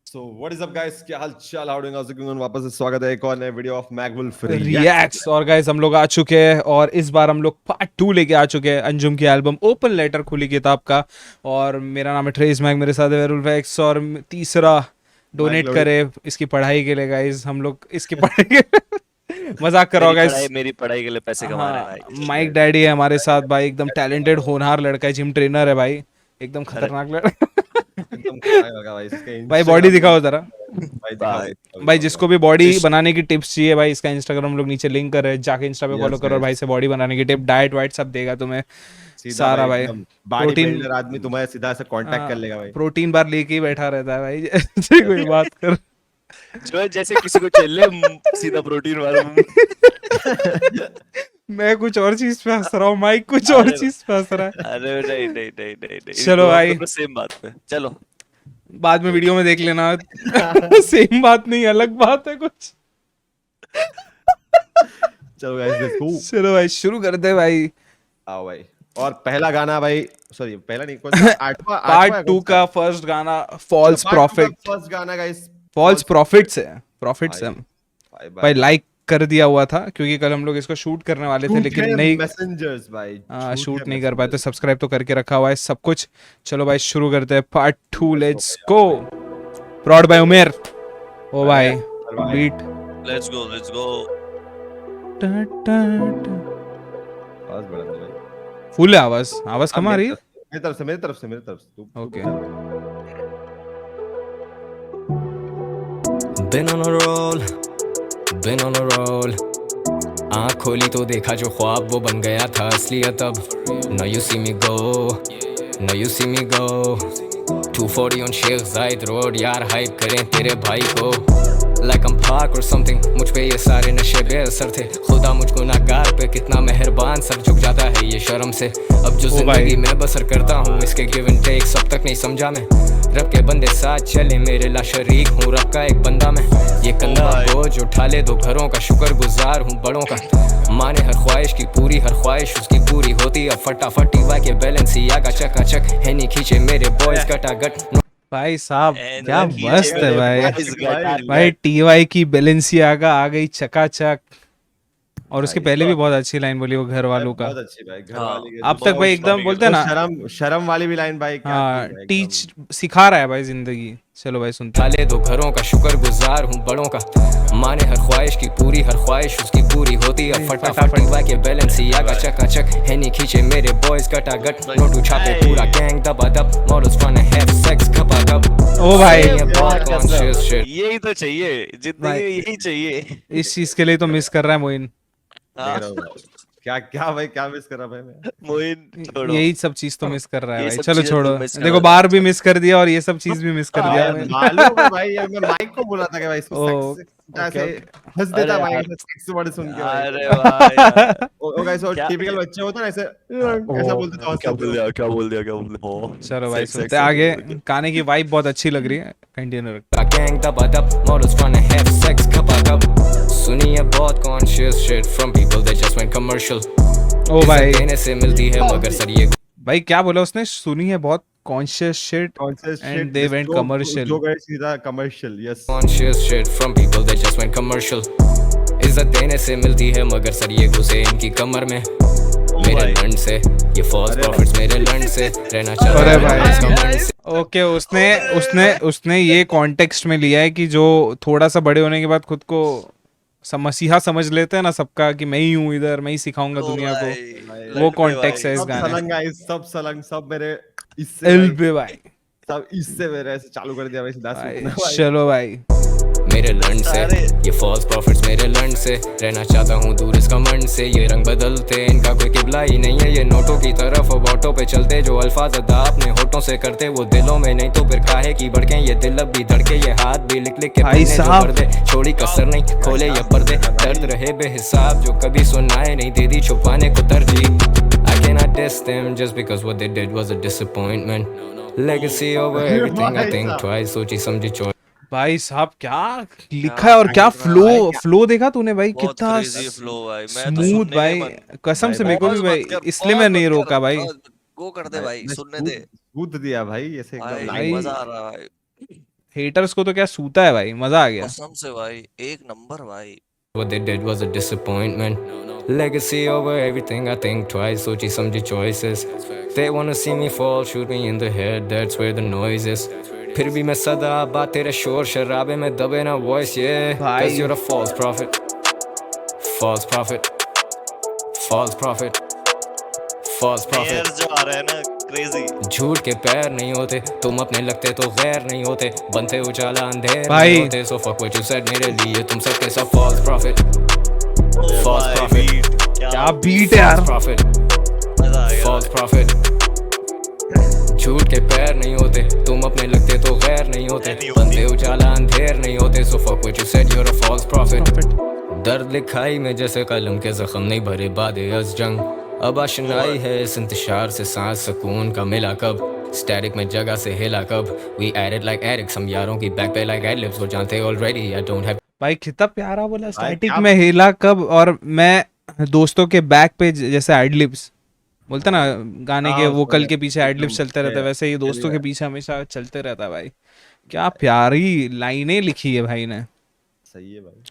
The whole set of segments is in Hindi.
So what is up guys, क्या हाल चाल, how doing, house it going? वापस से स्वागत है एक और नए वीडियो ऑफ मैगवुल्फ रिएक्ट्स। और गाइस हम लोग आ चुके हैं और इस बार हम लोग पार्ट 2 लेके आ चुके हैं अंजुम की एल्बम ओपन लेटर खुली किताब का। और मेरा नाम है ट्रेस मैग, मेरे साथ है वेरुल्फ एक्स और तीसरा डोनेट करे इसकी पढ़ाई के लिए। गाइस हम लोग इसकी पढ़ाई के मजाक कर रहा हूँ गाइस। मेरी पढ़ाई के लिए पैसे कमा रहे हैं भाई। माइक डैडी है हमारे साथ भाई, एकदम टैलेंटेड होनहार लड़का है, जिम ट्रेनर है भाई, एकदम खतरनाक लड़का। एकदम खाएगा भाई, इसका भाई बॉडी दिखाओ जरा भाई, दिखाओ भाई। जिसको भी बॉडी बनाने की टिप्स चाहिए भाई, इसका इंस्टाग्राम लोग नीचे लिंक कर रहे हैं, जाके इंस्टा पे फॉलो करो और भाई से बॉडी बनाने की टिप, डाइट वाइट सब देगा तुम्हें सारा भाई। प्रोटीन आदमी तुम्हें सीधा से कांटेक्ट कर लेगा भाई। प्रोटीन बार लेके ही बैठा रहता है भाई। ऐसे कोई बात कर जो जैसे किसी को चल सीधा प्रोटीन वाला। मैं कुछ और चीज पे हंस रहा हूँ, माइक कुछ और चीज पे हंस रहा है। अरे नहीं नहीं नहीं नहीं नहीं, चलो भाई सेम बात पे चलो, बाद में वीडियो में देख लेना। सेम बात नहीं, अलग बात है कुछ। चलो गाइस लेट्स गो। चलो भाई शुरू करते हैं भाई। आओ भाई। और पहला गाना भाई, सॉरी पहला नहीं, कौन सा? आठवां पार्ट 2 का फर्स्ट गाना फॉल्स प्रॉफिट। फर्स्ट गाना गाइस फॉल्स प्रॉफिट्स है, प्रॉफिट्स है भाई। लाइक कर दिया हुआ था क्योंकि कल हम लोग इसको शूट करने वाले थे लेकिन नहीं, मैसेंजर्स भाई शूट नहीं कर पाए, तो सब्सक्राइब तो करके रखा हुआ है सब कुछ। चलो भाई शुरू करते हैं part 2, let's go. Prod by Umer. ओ भाई beat, let's go let's go. आवाज बढ़ा दे भाई। फुल है आवाज, आवाज कम आ रही है मेरी तरफ से, मेरी तरफ से, मेरी तरफ से तू okay. Been on a roll, been on a roll. आँख खोली तो देखा जो ख्वाब वो बन गया था असलियत अब। Now you see me go, now you see me go. 240 on Sheikh जायद रोड, यार हाइप करें तेरे भाई को। Like I'm park or something, मुझ पे ये सारे नशे बेअसर थे। खुदा मुझको नागार पे कितना मेहरबान, सर झुक जाता है ये शर्म से। अब जो जिंदगी मैं बसर करता हूँ इसके गिव एंड टेक सब तक नहीं समझा मैं। रब के बंदे साथ चले मेरे ला शरीक हूँ रब का एक बंदा मैं। ये कंधा बोझ उठा ले दो घरों का, शुक्र गुजार हूँ बड़ों का। माने हर ख्वाहिश की पूरी, हर ख्वाहिश उसकी पूरी होती अब फटाफट। टीवा के बैलेंस ही आगा चकाचक है नहीं खींचे मेरे बॉयज गटागट। भाई साहब क्या मस्त है भाई। भाई टीवाई की बैलेंसियागा आ गई चकाचक। और उसके पहले भी बहुत अच्छी लाइन बोली वो घर वालों का। बहुत अच्छी भाई, घर वाली अब तक भाई एकदम बोलते हैं ना, शर्म वाली भी लाइन भाई। हाँ टीच सिखा रहा है भाई जिंदगी। चलो भाई सुनते हैं। दो घरों का शुक्र गुजार हूँ बड़ों का। माने हर ख्वाहिश की पूरी, हर ख्वाहिश उसकी पूरी होती अब फटाफट। टीवा के बैलेंस ही आगा चकाचक है नहीं खींचे मेरे बॉयज गटागट। नोट उठाते पूरा गैंग दबा दब, models trying to have sex घपा घप। ओ भाई यही तो चाहिए जिंदगी, यही चाहिए। इस चीज के लिए तो मिस कर रहा है मोइन। क्या क्या भाई, क्या मिस कर रहा भाई मैं? मोइन छोड़ो, यही सब चीज तो मिस कर रहा है भाई। चलो छोड़ो, देखो बार भी मिस कर दिया और ये सब चीज भी मिस कर दिया। मालूम है भाई, मैं माइक को बोला था कि भाई इसको ऐसे हंस देता भाई, सेक्स वर्ड सुन के। अरे भाई ओ गाइस, और टिपिकल बच्चे होता है ना ऐसे ऐसा बोलते थे। क्या बोल दिया, क्या बोल दिया, क्या बोल दिया। चलो भाई सुनते आगे। गाने की वाइब बहुत अच्छी लग रही है, कंटिन्यू रखता। गैंग दबा दब, models trying to have sex घपा घप। सुनिए बहुत conscious shit from people that just went commercial. ओ भाई देने से मिलती है मगर सर ये भाई क्या बोला उसने? सुनी है बहुत conscious shit and they went commercial. जो गए सीधा commercial. Yes, conscious shit from people that just went commercial. इज्जत देने से मिलती है मगर सर ये घुसे इनकी कमर में मेरे लंड से। ये फॉल्स प्रॉफिट्स मेरे लंड से रहना चाहता है। ओके, उसने ये कॉन्टेक्स्ट में लिया है कि जो थोड़ा सा बड़े होने के बाद खुद को मसीहा समझ लेते हैं ना सबका, कि मैं ही हूँ इधर, मैं ही सिखाऊंगा दुनिया को। वो कॉन्टेक्स्ट है इस गाने। सब मेरे इससे भाई, सब इससे मेरे ऐसे चालू कर दिया भाई सीधा। चलो भाई मेरे लंड से, ये फॉल्स प्रॉफिट्स मेरे लंड से रहना चाहता हूँ दूर इस कमंड से। ये रंग बदलते इनका कोई किबला ही नहीं है, ये नोटों की तरफ अब ऑटो पे चलते। जो अल्फाज अदा अपने होठों से करते वो दिलों में नहीं तो फिर काहे की भड़के। ये दिल अब भी धड़के, ये हाथ भी लिख लिख के भाई साहब छोड़ी कसर नहीं खोले ये पर्दे। दर्द रहे बेहिसाब जो कभी सुनाए नहीं, दे दी छुपाने को तरजीह। I cannot diss them just because what they did was a disappointment. Legacy over everything, I think twice, सोची समझी चोर। भाई साहब क्या लिखा है और क्या फ्लो देखा तूने भाई, कितना स्मूथ भाई। कसम से मेरे को भी भाई, इसलिए मैं नहीं रोका भाई। गो कर दे भाई, सुनने दे। कूद दिया भाई ऐसे एकदम, भाई मजा आ रहा है। हेटर्स को तो क्या सूता है भाई, मजा आ गया। कसम से भाई एक नंबर भाई। What they did was a disappointment. Legacy over everything, I think twice. सोची समझी choices. They wanna see me fall, shoot me in the head. That's where the noise is. फिर भी मैं सदा बात तेरे शोर शराबे में दबे ना voice, yeah. भाई। 'Cause you're a false prophet. False prophet. False prophet. False prophet. Airs जो आ रहे हैं ना क्रेजी। झूठ के पैर नहीं होते, तुम अपने लगते तो गैर नहीं होते, बनते उजाला अंधेर भाई। नहीं होते। So fuck what you said, मेरे लिए तुम सबके सब false prophet. False prophet. क्या बीट है यार। False prophet. मजा आ गया। False prophet. झूठ के पैर नहीं होते, तुम अपने लगते तो गैर नहीं होते, नहीं होती। बनते उजाला अंधेर नहीं होते। So fuck what you said, you're a false prophet. दर्द लिखाई में जैसे कलम के जख्म नहीं भरे बादे अज जंग। अब आशनाई है इस इंतशार से, सांस सुकून का मिला कब, स्टैटिक में जगह से हिला कब। We added like addicts, हम यारों की बैक पे like ad-libs, वो जानते already I don't have। भाई कितना प्यारा बोला, स्टैटिक क्या- में हिला कब, और मैं दोस्तों के बैक पे जैसे एडलिप्स बोलते ना गाने के हाँ, वोकल उसमें के पीछे एडलिप्स एकदम, चलते रहते हैं, yeah, वैसे ये दोस्तों के yeah. पीछे हमेशा चलते रहता है भाई। क्या प्यारी लाइनें लिखी है भाई ने। सही है भाई।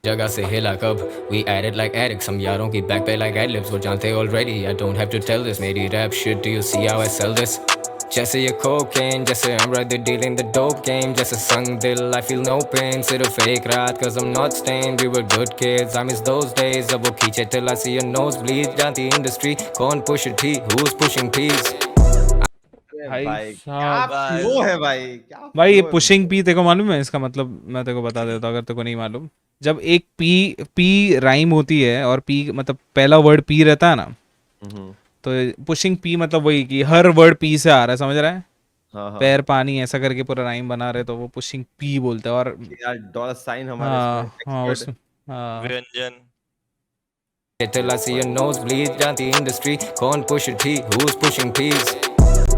जगह से हिला कब। We added like addicts, हम यारों की बैक पे like ad-libs, वो जानते already I don't have to tell this। मेरी rap shit, do you see how I sell this? जैसे ये cocaine, जैसे I'm right there dealing the dope game, जैसे संग दिल I feel no pain, सिर्फ एक रात 'cause I'm not stained, we were good kids, I miss those days। अब वो खींचे till I see a nosebleed, जानती industry कौन pusher T, who's pushing P's। भाई भाई साहब। क्या flow है भाई, क्या भाई ये flow है पुशिंग पी तेरे को मालूम है इसका मतलब, मैं तेरे को बता देता हूँ अगर तेरे को नहीं मालूम। जब एक पी राइम होती है और पी मतलब पहला वर्ड पी रहता है ना, हम्म, तो पुशिंग पी मतलब वही कि हर वर्ड पी से आ रहा है, समझ रहा है। हाँ हाँ पैर पानी ऐसा करके पूरा राइम बना रहे तो वो पुशिंग पी बोलते हैं। और यार डॉलर साइन हमारे हाँ इसमें हाँ expert उस हाँ व्यंजन। Till I see a nosebleed, जानती industry कौन pusher T, who's pushing P's।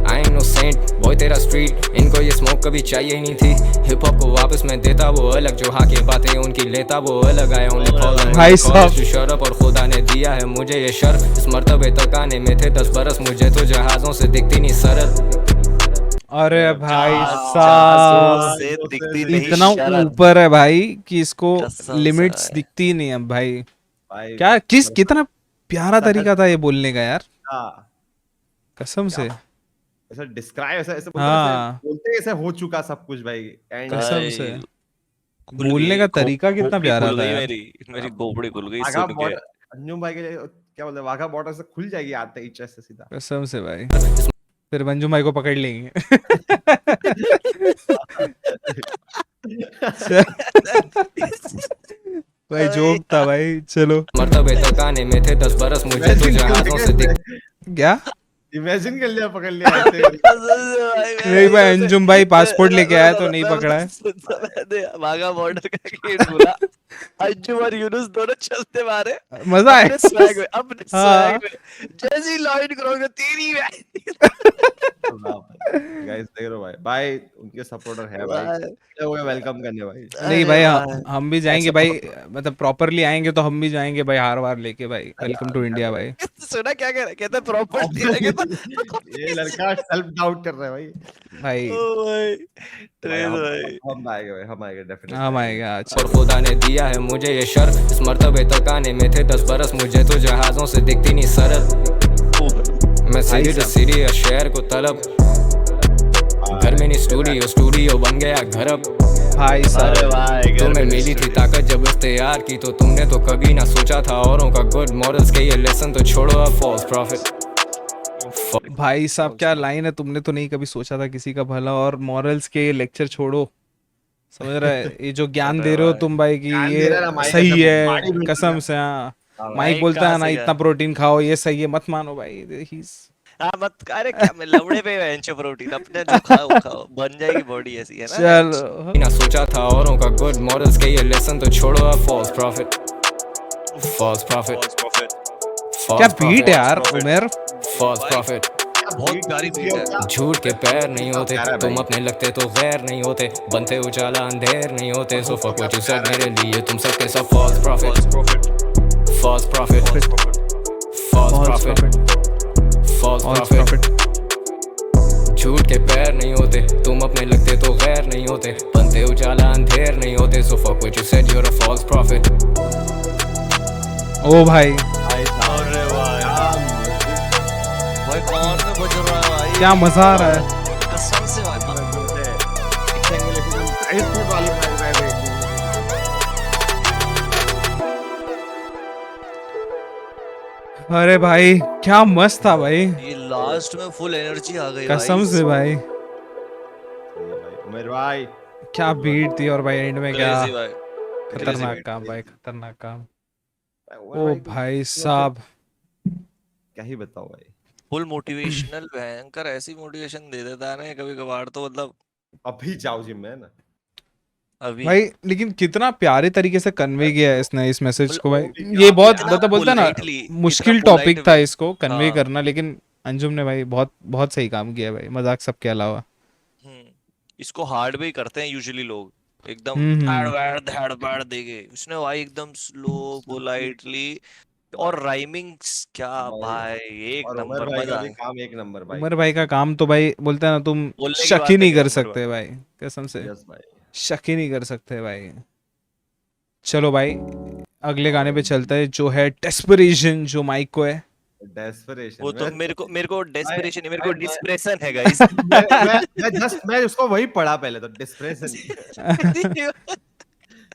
I ain't no saint, boy तेरा street, इनको ये smoke कभी चाहिए ही नहीं थी। हिप हॉप को वापस मैं देता वो अलग, जो हाँ की बातें उनकी लेता वो अलग। I only call them भाई when they call साहब। us to shut up, और खुदा ने दिया है मुझे ये शर्फ, इस मर्तबे तक आने में थे 10 बरस, मुझे तो जहाजों से दिखती नहीं सरहद। अरे भाई जहाज़ों साहब से दिखती नहीं इतना शरद। ऊपर है भाई कि इसको कसम से लिमिट्स भाई। दिखती नहीं है भाई। भाई क्या कितना प्यारा तरीका था ये बोलने का यार, हाँ, कसम से। ऐसा डिस्क्राइब ऐसा ऐसे हाँ। बोलते ऐसे हो चुका सब कुछ भाई। एंड कसम भाई, से। खुल बोलने गई, का तरीका कितना खोपड़ी प्यारा खुल था गई यार। मेरी खोपड़ी खुल गई वाघा सुन के। बॉर्डर, अंजुम भाई के लिए क्या बोलते हैं, वाघा बॉर्डर से खुल जाएगी आते ही चेस्ट से सीधा। कसम से भाई, फिर मंजू भाई को पकड़ लेंगे। भाई जोक था भाई, चलो। मर्तबे तक आने में थे 10 बरस, मुझे तो जहाजों से दिख। क्या इमेजिन कर लिया पकड़ लिया ऐसे। नहीं भाई, अंजुम भाई पासपोर्ट लेके आया तो नहीं पकड़ा है। मैंने वाघा बॉर्डर का गेट बोला, अंजुम और यूनुस दोनों चलते मारे मजा आया। अपने हाँ। स्वैग में जैसी लाइन करोगे तेरी गाइस देख रहे हो भाई, भाई उनके सपोर्टर है भाई, वो वेलकम करने भाई। नहीं भाई, हम भी जाएंगे भाई, मतलब प्रॉपरली आएंगे तो हम भी जाएंगे भाई, हार वार लेके भाई। वेलकम टू इंडिया भाई। सुना क्या कह रहा, कहता प्रॉपर्टी ये लड़का सेल्फ डाउट कर रहा है भाई। भाई ओ भाई ट्रेन हम भाई हम आएंगे भाई, हम आएंगे डेफिनेटली। हम आएगा। अच्छा और खुदा ने दिया है मुझे ये शर्फ, इस मर्तबे तक आने में थे 10 बरस, मुझे तो जहाजों से दिखती नहीं सरहद। मैं सिटी टू सिटी या शहर को तलब, घर में नहीं स्टूडियो, स्टूडियो बन गया घर अब। भाई अरे साहब, भाई तुम्हें मिली थी ताकत जब इख्तियार की, तो तुमने तो कभी ना सोचा था औरों का गुड मॉरल्स के ये लेसन तो छोड़ो अब। False profit. भाई साहब क्या लाइन है, तुमने तो नहीं कभी सोचा था किसी का भला, और मॉरल्स के लेक्चर छोड़ो, समझ रहा है। ये जो ज्ञान दे रहे हो तुम भाई कि ज्ञान दे ये रहा है ना, माइक सही ऐसा है, body building कसम है। से। हाँ हाँ, माइक बोलता है कहाँ ना से इतना गया? प्रोटीन खाओ, ये सही है, मत मानो भाई। He's- हाँ मत, अरे क्या मैं लवड़े पे वेंचर प्रोटीन अपने जो खाओ खाओ, बन जाएगी बॉडी ऐसी है ना। चल ना सोचा था औरों का गुड मॉरल्स के ये लेसन तो छोड़ो अब। False profit. False profit. क्या बीट है यार उमेर। False profit. बहुत प्यारी बीट है। झूठ के पैर नहीं होते, प्यारा तुम भाई। अपने लगते तो गैर नहीं होते, बनते उजाला अंधेर नहीं होते। So fuck what you said, मेरे लिए तुम सबके सब false profit. False profit. False profit. False profit. झूठ के पैर नहीं होते, तुम अपने लगते तो गैर नहीं होते, बनते उजाला अंधेर नहीं होते, so fuck what you said, you're a false prophet. ओ भाई अरे भाई कौन में बज रहा है भाई, क्या मजा आ रहा है। कसम से भाई। अरे भाई क्या मस्त था भाई, ये लास्ट में फुल एनर्जी आ गई कसम से भाई। उमेर भाई क्या बीट थी, और भाई एंड में क्या Crazy भाई, खतरनाक beat, काम भाई, खतरनाक काम। उमर ओ भाई, भाई साहब, क्या ही बताओ भाई। फुल मोटिवेशनल भयंकर ऐसी मोटिवेशन दे देता है ना कभी कभार, तो मतलब अभी जाओ जिम में ना। अभी भाई लेकिन कितना प्यारे तरीके से कन्वे किया है इसने इस मैसेज को भाई। मतलब ये बहुत कितना मतलब बोलता ना politely, मुश्किल कितना टॉपिक polite था way। इसको कन्वे हाँ। करना, लेकिन अंजुम ने भाई बहुत बहुत सही काम किया भाई, मजाक सबके अलावा। इसको हार्ड वे करते हैं यूजुअली लोग, एकदम हम्म। धाड़ वाड़ धाड़ वाड़ देके, उसने भाई एकदम स्लो पोलाइटली और राइमिंग, क्या भाई एक और उमर नंबर भाई मजा का भी आया। काम एक नंबर भाई। उमर भाई का काम तो भाई बोलते हैं ना, तुम बोलने की शक बात ही नहीं नहीं है कर उमर सकते भाई, कसम से यस भाई। शक ही नहीं कर सकते भाई। चलो भाई अगले गाने पे चलते हैं, जो है डेस्परेशन, जो माइक को है। डेस्परेशन वो तो मेरे को डेस्पिरेशन मेरे को मैं- डिस्प्रेशन है गाइस। मैं उसको वही पढ़ा पहले तो डिस्प्रेशन।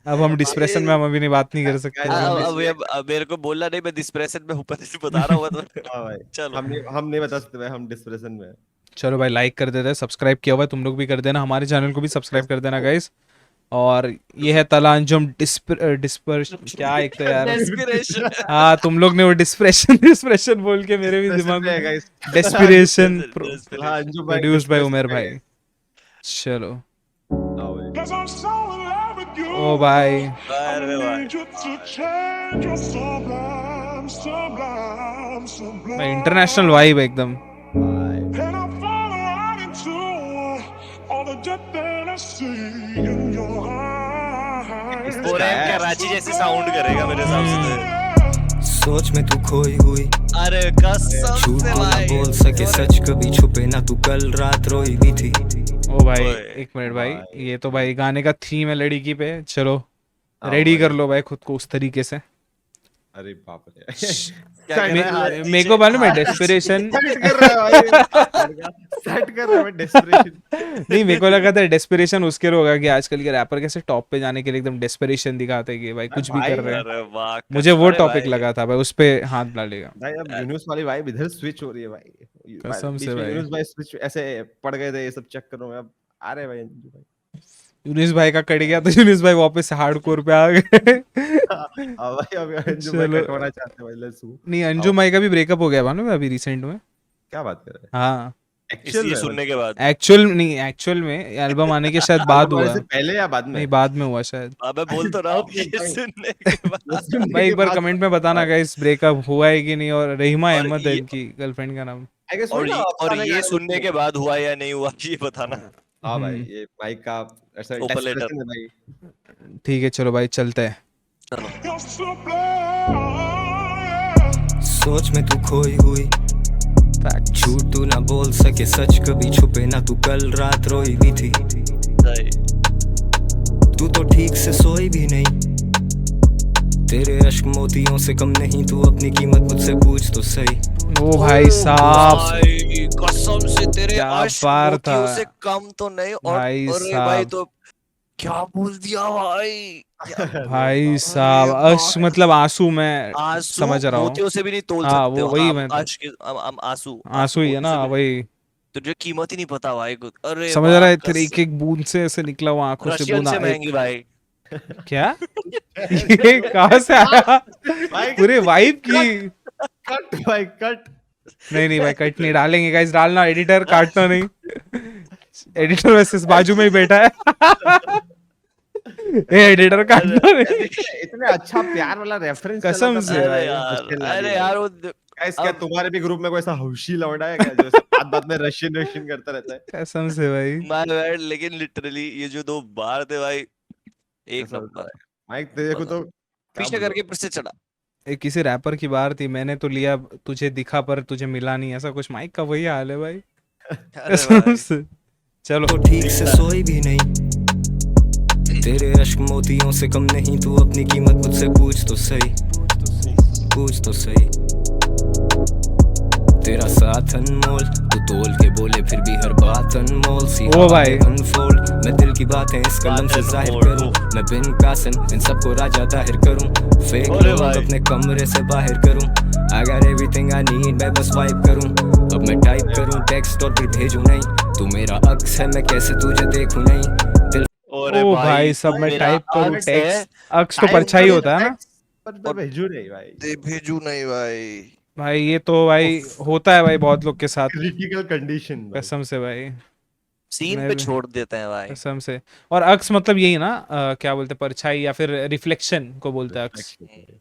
अब हम डिस्प्रेशन में हम अभी नहीं बात नहीं कर सकते। अब मेरे को बोलना नहीं, मैं डिस्प्रेशन में ऊपर से बता रहा हूँ तो हाँ भाई, चलो हम नहीं बता सकते भाई, हम डिस्प्रेशन में हैं। चलो भाई लाइक कर देते हैं, सब्सक्राइब किया हुआ है तुम लोग भी कर देना, हमारे चैनल को भी सब्सक्राइब कर देना गाइस। और ये है तला अंजुम डिस्पर क्या एक तो यार डेस्पिरेशन हाँ तुम लोग ने वो डिस्प्रेशन डिस्प्रेशन बोल के मेरे भी दिमाग में है में guys। डेस्पिरेशन हाँ, अंजू भाई प्रोड्यूस्ड बाय depression उमेर में भाई। है। चलो हाँ भाई। ओ भाई अरे भाई भाई इंटरनेशनल वाइब एकदम। फोरएम कराची जैसे साउंड करेगा मेरे हिसाब से तो। सोच में तू खोई हुई, अरे कसम झूठ से तो ना भाई बोल सके, सच कभी छुपे ना, तू कल रात रोई भी थी। ओ भाई ओए। एक मिनट भाई, ये तो भाई गाने का थीम है लड़की पे। चलो हाँ रेडी भाई। कर लो भाई खुद को उस तरीके से। अरे बाप रे। क्या कह रहा है? मेरे को मालूम है डेस्पिरेशन सेट कर रहा है भाई, सेट कर रहा है डेस्परेशन। नहीं मेरे को लगा था डेस्पिरेशन उसके लिए होगा कि आजकल के रैपर कैसे टॉप पे जाने के लिए एकदम डेस्पिरेशन दिखाते हैं कि भाई कुछ भी कर रहे हैं। अरे वाह मुझे वो अरे टॉपिक भाई। लगा था भाई, उस पे हाथ डालेगा। भाई अब यूनुस वाली वाइब इधर स्विच हो रही है भाई। कसम से बीच में भाई। यूनुस भाई स्विच ऐसे पड़ गए थे ये सब चक्करों में, अब आ रहे भाई अंजू भाई। यूनिस भाई का कट गया तो यूनिस भाई वापस हार्डकोर पे आ गए। अब भाई अब अंजू भाई चलो। कटवाना चाहते हैं भाई, लेट्स गो। नहीं अंजुम भाई का भी ब्रेकअप हो गया मालूम है अभी रिसेंट में। क्या बात कर रहे हाँ हैं? इसलिए सुनने के बाद एक्चुअल में एल्बम आने के शायद बाद हुआ। से पहले या बाद में? नहीं बाद में हुआ शायद। अबे बोल तो रहा हूँ ये सुनने के बाद। भाई एक बार कमेंट में बताना गाइस ब्रेकअप हुआ है कि नहीं, और रहीमा और अहमद है ये- इनकी गर्लफ्रेंड का नाम। I guess और वही ना, और अफसाने ये का- सुनने के बाद हुआ या नहीं हुआ ये बताना। हाँ भाई, ये माइक का ऐसा Open letter। desperation है भाई। ठीक है चलो भाई चलते हैं। सोच में तू खोई हुई, झूठ तू ना बोल सके, सच कभी छुपे ना, तू कल रात रोई भी थी। सही। तू तो ठीक से सोई भी नहीं, तेरे अश्क मोतियों से कम नहीं, तू अपनी कीमत मुझसे पूछ तो सही। ओ भाई साहब भाई कसम से तेरे क्या अश्क बार मोतियों था। से कम तो नहीं, और भाई अरे साहब। भाई तो क्या बोल दिया भाई। भाई साहब अश्क मतलब आंसू में आंसू समझ रहा हूँ। मोतियों से भी नहीं तोल हाँ, सकते वो हो वही आप, मैं- हम आंसू आंसू ही है ना मोती से भी- वही। तुझे कीमत ही नहीं पता भाई कुछ। अरे समझ रहा है वाह, तेरे एक एक बूंद से ऐसे निकला हुआ आंखों से रशियन बूंद से महंगी भाई। क्या ये कहाँ से आया भाई पूरे वाइब की। कट भाई कट। नहीं भाई कट नहीं डालेंगे गाइस, डालना एडिटर काटना नहीं। एडिटर वैसे इस बाजू में ही बैठा है। ए एडिटर काटना नहीं। इतने अच्छा प्यार वाला रेफरेंस कसम से अरे भाई, यार अरे यार वो गाइस क्या अब- तुम्हारे भी ग्रुप में कोई ऐसा हौशी लौंडा है क्या जो ऐसे बात में रशियन करता रहता है? कसम से भाई। माय बैड, लेकिन लिटरली ये जो दो बार थे भाई एक कसम नंबर। माइक तेरे को तो पीछे करके फिर से चढ़ा। एक किसी रैपर की बात थी, मैंने तो लिया तुझे दिखा पर तुझे मिला नहीं, ऐसा कुछ माइक का वही हाल है भाई। अरे कसम भाई से। चलो तो ठीक से सोई भी नहीं, तेरे अश्क मोतियों से कम नहीं, तू अपनी कीमत मुझसे पूछ तो सही, पूछ तो सही। तेरा साथ अनमोल, तू तोल के बोले फिर भी हर बात अनमोल सी। ओ भाई। अनफोल्ड मैं दिल की बातें इस कलम से जाहिर करूं, मैं बिन कासन इन सबको राजा ताहिर करूं, फेक अरे लोग भाई। अपने कमरे से बाहर करूं। I got everything I need, मैं बस वाइप करूं। अब मैं टाइप करूं टेक्स्ट और फिर भेजूं नहीं, तू मेरा अक्स है मैं कैसे तुझे देखूं नहीं। दिल अरे ओ भाई भाई सब तू मैं मेरा टाइप करूँ अक्स है, टेक्स्ट, अक्स तो टाइप परछाई करो होता है ना text, पर भेजू नहीं भाई। दे भेजू नहीं भाई। भाई। ये तो भाई होता है भाई बहुत लोग के साथ, क्रिटिकल कंडीशन भाई। कसम से भाई। सीन मैं पे भी छोड़ देते हैं भाई। कसम से। और अक्स मतलब यही ना, क्या बोलते हैं, परछाई या फिर रिफ्लेक्शन को बोलते हैं अक्स। Reflection।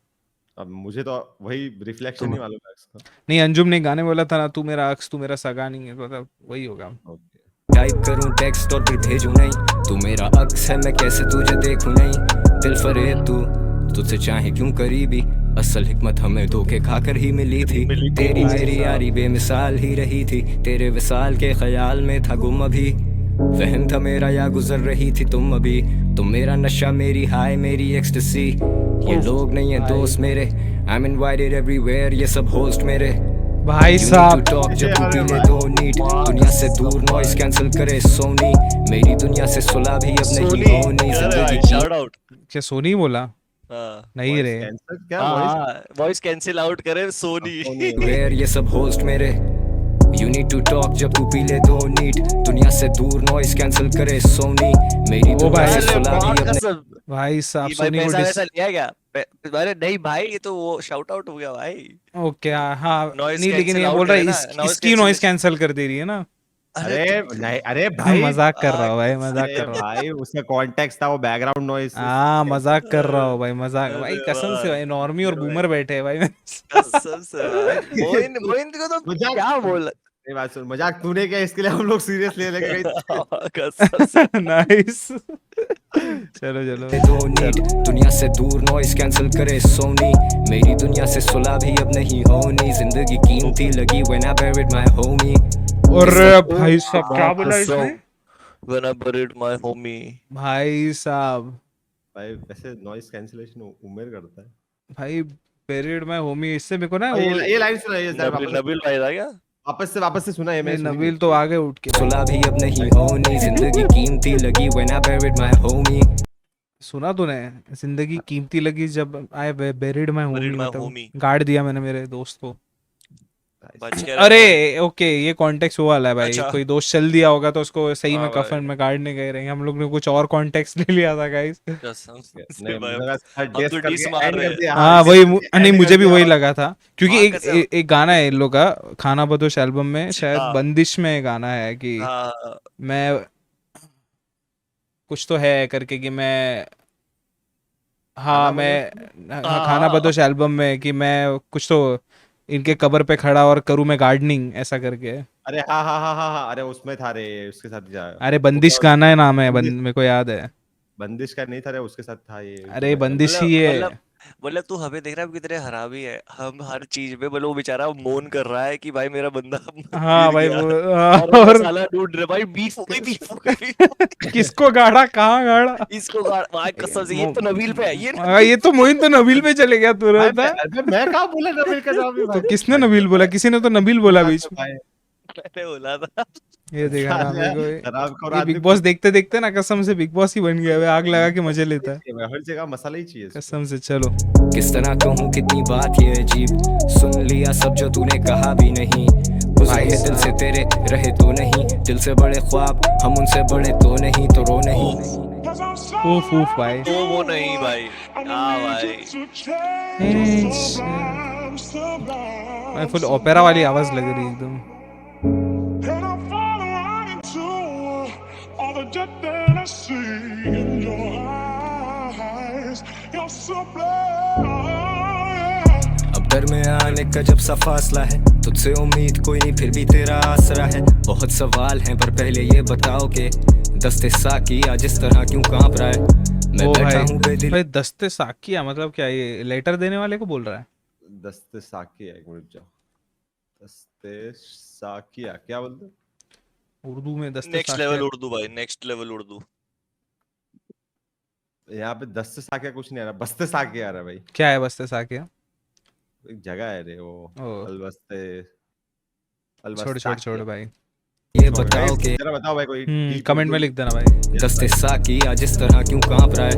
अब मुझे तो वही रिफ्लेक्शन ही मालूम है इसका। नहीं, अंजुम ने गाने बोला था ना, तू मेरा अक्स तू मेरा सगा नहीं है, मतलब वही होगा। ओके। टाइप करूं टेक्स्ट और फिर भेजूं नहीं, तू मेरा अक्स है मैं कैसे तुझे देखूं नहीं। दिल फरेब तू तुझसे चाहे क्यों करीबी, असल हिकमत हमें धोखे खाकर ही मिली थी। तेरी मेरी यारी बेमिसाल ही रही थी, तेरे विसाल के ख्याल में था गुम अभी। वहम था मेरा या गुजर रही थी तुम अभी, तुम मेरा नशा मेरी हाय मेरी एक्सटेसी। ये लोग नहीं है दोस्त मेरे, आई एम इनवाइटेड एवरीवेयर, ये सब होस्ट मेरे। भाई You need साहब to talk जब तू पी ले दो नीट, दुनिया से दूर नॉइस कैंसिल करे सोनी, मेरी दुनिया से सुलह भी अब नहीं होनी जिंदगी की। Shout out. क्या सोनी बोला? हाँ नहीं रे। कैंसर क्या वॉइस? वॉइस कैंसिल आउट करे सोनी। वेयर ये सब होस्ट मेरे। You need to talk जब तू पी ले दो नीट, दुनिया से दूर नॉइस कैंसिल करे सोनी, मेरी ओ दुनिया भाई। से अरे सुलह भी बात अब कसम। भाई साहब ये भाई सोनी को पैसा डिस। वैसा लिया क्या? अरे नहीं भाई, ये तो वो शाउट आउट हो गया भाई। ओके हाँ Noise नहीं, लेकिन cancel ये out बोल रहा है है ना, noise इसकी नॉइस cancellation। कैंसिल कर दे रही है ना। अरे तो नहीं, अरे भाई। मजाक कर रहा हूँ भाई, मजाक अरे कर रहा हूँ। भाई उसका कॉन्टेक्स्ट था वो बैकग्राउंड नॉइस। हाँ मजाक कर रहा हूँ भाई, मजाक भाई, अरे कसम से भाई, नॉर्मी और बूमर बैठे हैं भाई। कसम से भाई। मोइन मोइन को तो मजाक क्या बोल। नहीं, बात सुन, मजाक तूने किया इसके लिए हम लोग सीरियस ले लेंगे कसम से। नाइस। चलो चलो। दो नीट, दुनिया से दूर नॉइस कैंसिल करे सोनी, मेरी दुनिया से सुलह भी अब नहीं होनी, जिंदगी कीमती लगी when I buried my homie। और भाई साहब क्या बोला इसने? When I buried my homie। भाई साहब। भाई वैसे नॉइस कैंसिलेशन उमेर करता है भाई पेरियड में होमी, इससे मेरे को ना और वो ये लाइन सुना, ये जरा नबील भाई था क्या? वापस से सुना है। मैं नहीं, नबील तो आगे उठ के सुलह भी अब नहीं होनी, जिंदगी कीमती लगी when I buried my homie। सुना तूने? जिंदगी कीमती लगी जब I buried my homie, Buried my मतलब homie। गाड़ दिया मैंने मेरे दोस्त को। बच गया अरे भाई। ओके, ये कॉन्टेक्स्ट वो वाला है भाई, अच्छा। कोई दोस्त चल दिया होगा तो उसको सही हाँ में भाई। कफन में गाड़ने गए रहेंगे, हम लोग ने कुछ और कॉन्टेक्स्ट ले लिया था गाइस। कसम से नहीं भाई। मतलब हर हम डिस तो करके डिस मार एंड रहे कर दिया। हाँ डिस वही करके नहीं, end मुझे कर भी दिया। वही लगा था, क्योंकि हाँ, एक कसम। एक गाना है इन लोग का, खाना बदोश एल्बम में शायद हाँ। बंदिश में गाना है कि हाँ मैं कुछ तो है करके कि मैं, हाँ खाना मैं हाँ, खाना हाँ। बदोश एल्बम में कि मैं कुछ तो इनके कबर पे खड़ा और करूँ मैं गार्डनिंग, ऐसा करके। अरे हाँ, अरे उसमें था रे, उसके साथ जा अरे बंदिश गाना है, नाम है मेरे को याद है। बंदिश का नहीं था रे, उसके साथ था ये अरे बंदिश ही है। मतलब तू हमें देख रहा है कितने हरामी है हम हर चीज में। मतलब वो बेचारा मौन कर रहा है कि भाई मेरा बंदा हाँ गिर भाई गया। वो और और मसाला ढूंढ रहे भाई, बीफ हो गई बीफ हो गई। किसको गाड़ा, कहाँ गाड़ा? इसको भाई कसम से ये तो नबील पे है, ये ये तो मोइन तो नबील पे चले गया तुरंत। मैं कहाँ बोला नबील का नाम भी तो भाई। किसने नबील बोला? किसी ने तो नबील बोला बीच में। भाई मैंने बोला था। ये देखा ना मेरे को शराब का और ये आदमी बिग बॉस देखते देखते ना कसम से बिग बॉस ही बन गया है, आग लगा के मजे लेता है हर जगह मसाला ही चाहिए इसको। कसम से। चलो किस तरह कहूँ कितनी बात ये अजीब, सुन लिया सब जो तूने कहा भी नहीं, गुजरे दिल से तेरे रहे तो नहीं, दिल से बड़े ख्वाब हम उनसे बड़े तो नहीं, तो रो नहीं। उफ उफ भाई। वो नहीं भाई। हाँ भाई। भाई फुल ओपेरा वाली आवाज लग रही है एकदम। अब दरमियान एक अजब सा फासला है, तुझसे उम्मीद कोई नहीं फिर भी तेरा आसरा है, बहुत सवाल हैं पर पहले ये बताओ कि दस्ते साकी आज इस तरह क्यों कांप रहा है। मैं ओ बैठा भाई हूँ बेदिल। भाई दस्ते साकिया मतलब क्या? ये लेटर देने वाले को बोल रहा है? दस्ते साकिया, एक मिनट जाओ। दस्ते साकिया क्या बोलते? उर्दू में दस्ते नेक्स्ट साकिया। लेवल उर्दू भाई, नेक्स्ट लेवल उर्दू। यहाँ पे दस्ते साकिया कुछ नहीं आ रहा, बस्ते साकिया आ रहा है भाई। क्या है बस्ते साकिया? एक जगह है रे वो, ओ अलबस्ते, छोड़ छोड़ छोड़ भाई। ये बताओ कि जरा बताओ भाई कोई कमेंट में लिख देना भाई। दस्ते साकिया जिस तरह क्यों कांप रहा है,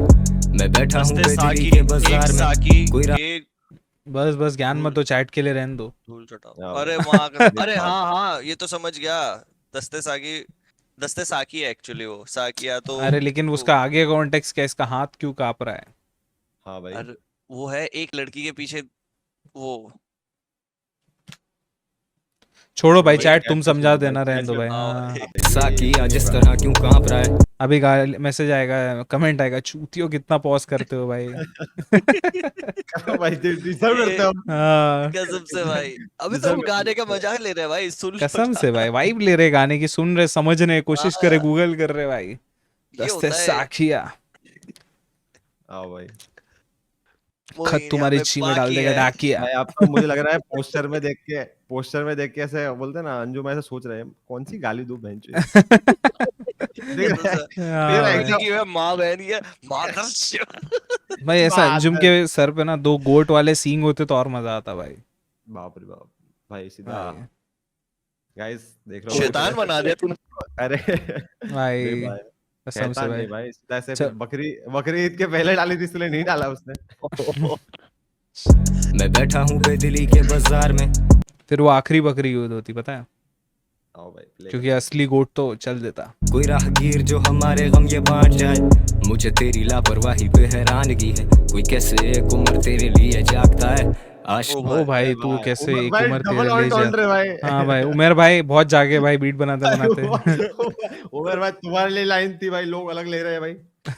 मैं बैठा हूँ दस्ते बेदिली साकी, के एक बाजार में, साकी, कोई एक बस बस ज्ञान मत दो, चैट के लिए रहने दो। धूल चटाओ। हाँ, अरे वहां का, देख अरे बात। हाँ हाँ, ये तो समझ गया। दस्ते साकी, दस्ते साकी है एक्चुअली, वो साकिया तो अरे लेकिन उसका आगे कॉन्टेक्स्ट क्या, इसका हाथ क्यों कांप रहा है? हाँ भाई, अरे वो है एक लड़की के पीछे वो। छोड़ो भाई, भाई, चैट चैट तुम तो समझा सुनो देना, भाई, रहने दो चैट भाई। में- हाँ साकिया जिस तरह क्यों कांप रहा है, अभी मैसेज आएगा, कमेंट आएगा, चूतियो कितना पॉज करते हो भाई। भाई डिजर्व करते हो हम। हाँ कसम से भाई, अभी तो Deserve हम करते गाने का हैं। मजाक ले रहे हैं भाई, सुन लो कसम ना। से भाई, वाइब ले रहे गाने की, सुन रहे, समझ रहे, कोशिश करे, हाँ, गूगल कर रहे भाई। ये दस्ते होता है। साखिया, आओ भाई खत मोहिनी तुम्हारी हमें ची में डाल बाकी देगा है। डाकिया। भाई, आपको मुझे लग रहा है पोस्टर में देख के ऐसे बोलते हैं ना, अंजुम ऐसे सोच रहे हैं कौन सी गाली दूं बहन चोद। देख रहा है, हाँ तेरा भाई। एकदम की है माँ बहन की है, मादर। भाई ऐसा बात अंजुम है। के सर पे ना 2 गोट वाले सींग होते तो और मजा आता भाई। बाप रे बाप भाई, सीधा भाई गाइस देख रहा हूँ। शैतान बना दिया तूने। अरे भाई देख भाई, कसम से शैतान भाई। नहीं भाई, सीधा ऐसे चल। बकरी ईद के पहले डाली थी, इसलिए नहीं डाला उसने। मैं बैठा हूँ बेदिली के बाजार में, फिर वो आखिरी बकरी ईद होती, पता है, आओ भाई play क्योंकि असली गोट तो चल देता। कोई राहगीर जो हमारे गम ये बांट जाए, मुझे तेरी लापरवाही पे हैरानगी है, कोई कैसे एक उम्र तेरे लिए जागता है, आज ओ भाई तू भाई, कैसे उमर एक भाई उम्र डबल तेरे ले ऑन जा। रे भाई। हाँ भाई, उमेर भाई बहुत जागे भाई, बीट बनाते बनाते। उमर भाई तुम्हारे लिए लाइन थी भाई, लोग अलग ले रहे हैं भाई।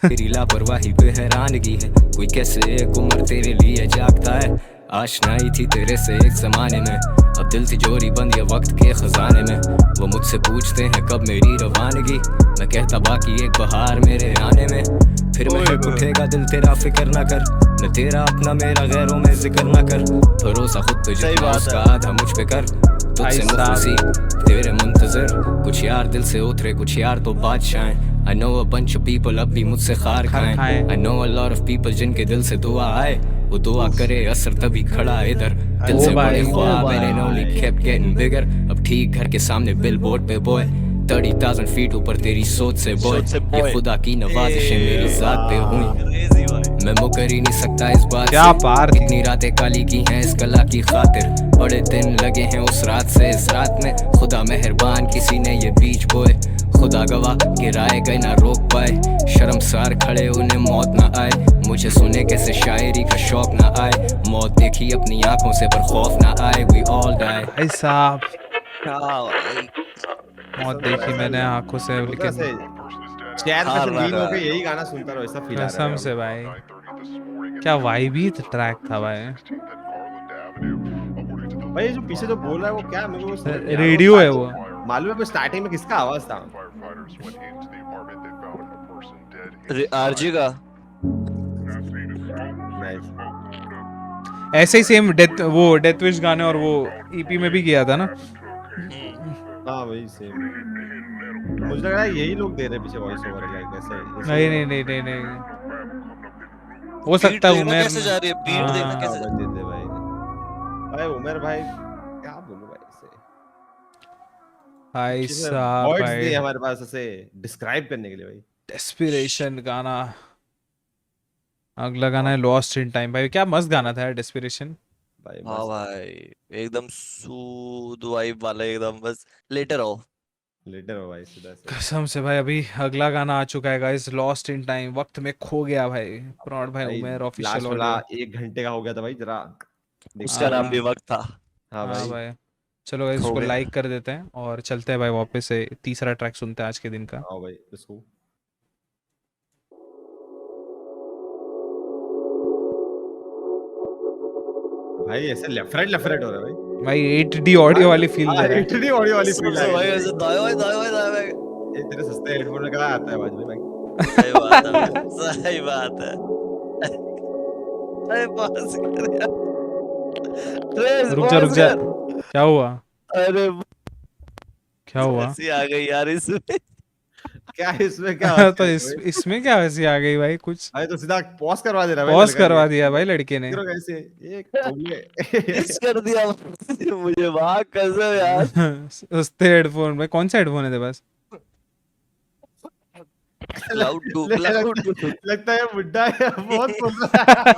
तेरी लापरवाही पे हैरानगी है, कोई कैसे एक उम्र तेरे लिए जागता है, आशनाई थी तेरे से एक जमाने में, अब दिल तिजोरी बंद ये वक्त के खजाने में, वो मुझसे पूछते हैं कब मेरी रवानगी, मैं कहता बाकी एक बहार मेरे आने में, फिर मैं उठेगा दिल तेरा फिक्र ना कर, मैं तेरा अपना मेरा गैरों में जिक्र ना कर, भरोसा खुद पे सही जितना बात उसका है। आधा मुझ पे कर, तुझसे भाई साहब। मुखलिसी तेरे मुंतजर, कुछ यार दिल से उतरे कुछ यार तो बादशाह, I know a bunch of people अब भी मुझसे खार खाएं, I know a lot of people जिनके दिल से दुआ आए, वो दुआ करे असर तभी खड़ा इधर, दिल ओ से भाई, बड़े ओ ख्वाब भाई। and it only kept getting bigger, अब ठीक घर के सामने बिलबोर्ड पे बॉय 30,000 फीट ऊपर तेरी सोच से बॉय, सोच से ये boy। खुदा की नवाजिशें मेरी जात पे हुई, Crazy भाई। मैं मुकर ही नहीं सकता इस बात क्या से, पार थी। कितनी रातें काली की हैं इस कला की खातिर, बड़े दिन लगे हैं उस रात से इस रात में, खुदा मेहरबान किसी ने ये बीच बोए, खुदा गवाह गिराए गए ना रोक पाए, शर्मसार खड़े उन्हें मौत ना आए, मुझे सुने कैसे शायरी का शौक ना आए, मौत देखी अपनी आंखों से पर खौफ ना आए, we all die। भाई साहब, क्या भाई। मौत देखी मैंने आंखों से, लेकिन चैट में हार से रहा लीन था। होके यही गाना सुनता रहो, ऐसा फील आ रहा कसम है से भाई, क्या वाइब ही ट्रैक था भाई। भाई। ये जो पीछे जो बोल रहा है वो क्या, मेरे को समझ नहीं आ रहा। रेडियो है वो। मालूम है कोई स्टार्टिंग में किसका आवाज था? आरजी का। नाइस। ऐसे ही सेम डेथ विश गाने और वो ईपी में भी किया था ना। हाँ वही सेम, मुझे लग रहा है यही लोग दे रहे हैं पीछे वॉइस ओवर, लाइक ऐसे नहीं नहीं नहीं नहीं नहीं, हो सकता है उमेर कैसे जा रही है बीट, हाँ, देखना कैसे आवाज देते भाई। भाई उमेर भाई क्या बोलूं भाई इसे, भाई किसी साहब वर्ड्स भाई, नहीं है हमारे पास ऐसे डिस्क्राइब करने के लिए भाई। डेस्पिरेशन गाना। अगला गाना है लॉस्ट इन टाइम। भाई क्या मस्त गाना था यार डेस्पिरेशन। भाई हाँ मस्त। भाई, एकदम सूद वाइब वाला, एकदम बस लेटे रहो। लेटर हो भाई सीधा से। कसम से भाई, अभी अगला गाना आ चुका है गाइस, लॉस्ट इन टाइम। वक्त में खो गया भाई, प्रॉड भाई उमेर ऑफिशियल लास्ट वाला ऑडियो। 1 घंटे का हो गया था भाई, जरा उसका हाँ। नाम भी वक्त था। हाँ हाँ भाई। भाई, चलो गाइस खो इसको गया। लाइक कर देते हैं और चलते हैं भाई वापस से तीसरा ट्रैक सुनते हैं आज के दिन का। आओ भाई इसको। भाई ऐसे लेफ्ट राइट हो रहा है भाई। भाई 8D ऑडियो वाली फील दे रहा है। इतनी ऑडियो वाली फील आ सबसे भाई रही है। ऐसे दाएं बाएं दाएं बाएं दाएं बाएं। ये तेरे सस्ते हेडफोन में कहाँ आता है आवाज में भाई? सही बात है भाई, सही बात है। अरे पास कर यार। रुक जा रुक जा, क्या हुआ? अरे क्या हुआ? हंसी आ गई यार इसमें। क्या है इसमें क्या तो इसमें क्या हंसी आ गई भाई? कुछ भाई तो सीधा पॉज करवा दे रहा है भाई पॉज लड़का करवा ये। दिया भाई लड़के ने। करो कैसे ये खोलिए मिस कर दिया मुझे, वाह कसम यार। उसते हेडफोन भाई, कौन सा हेडफोन है तेरे पास? क्लाउड 2 क्लाउड 2 लगता है बुड्ढा है बहुत सुन रहा है।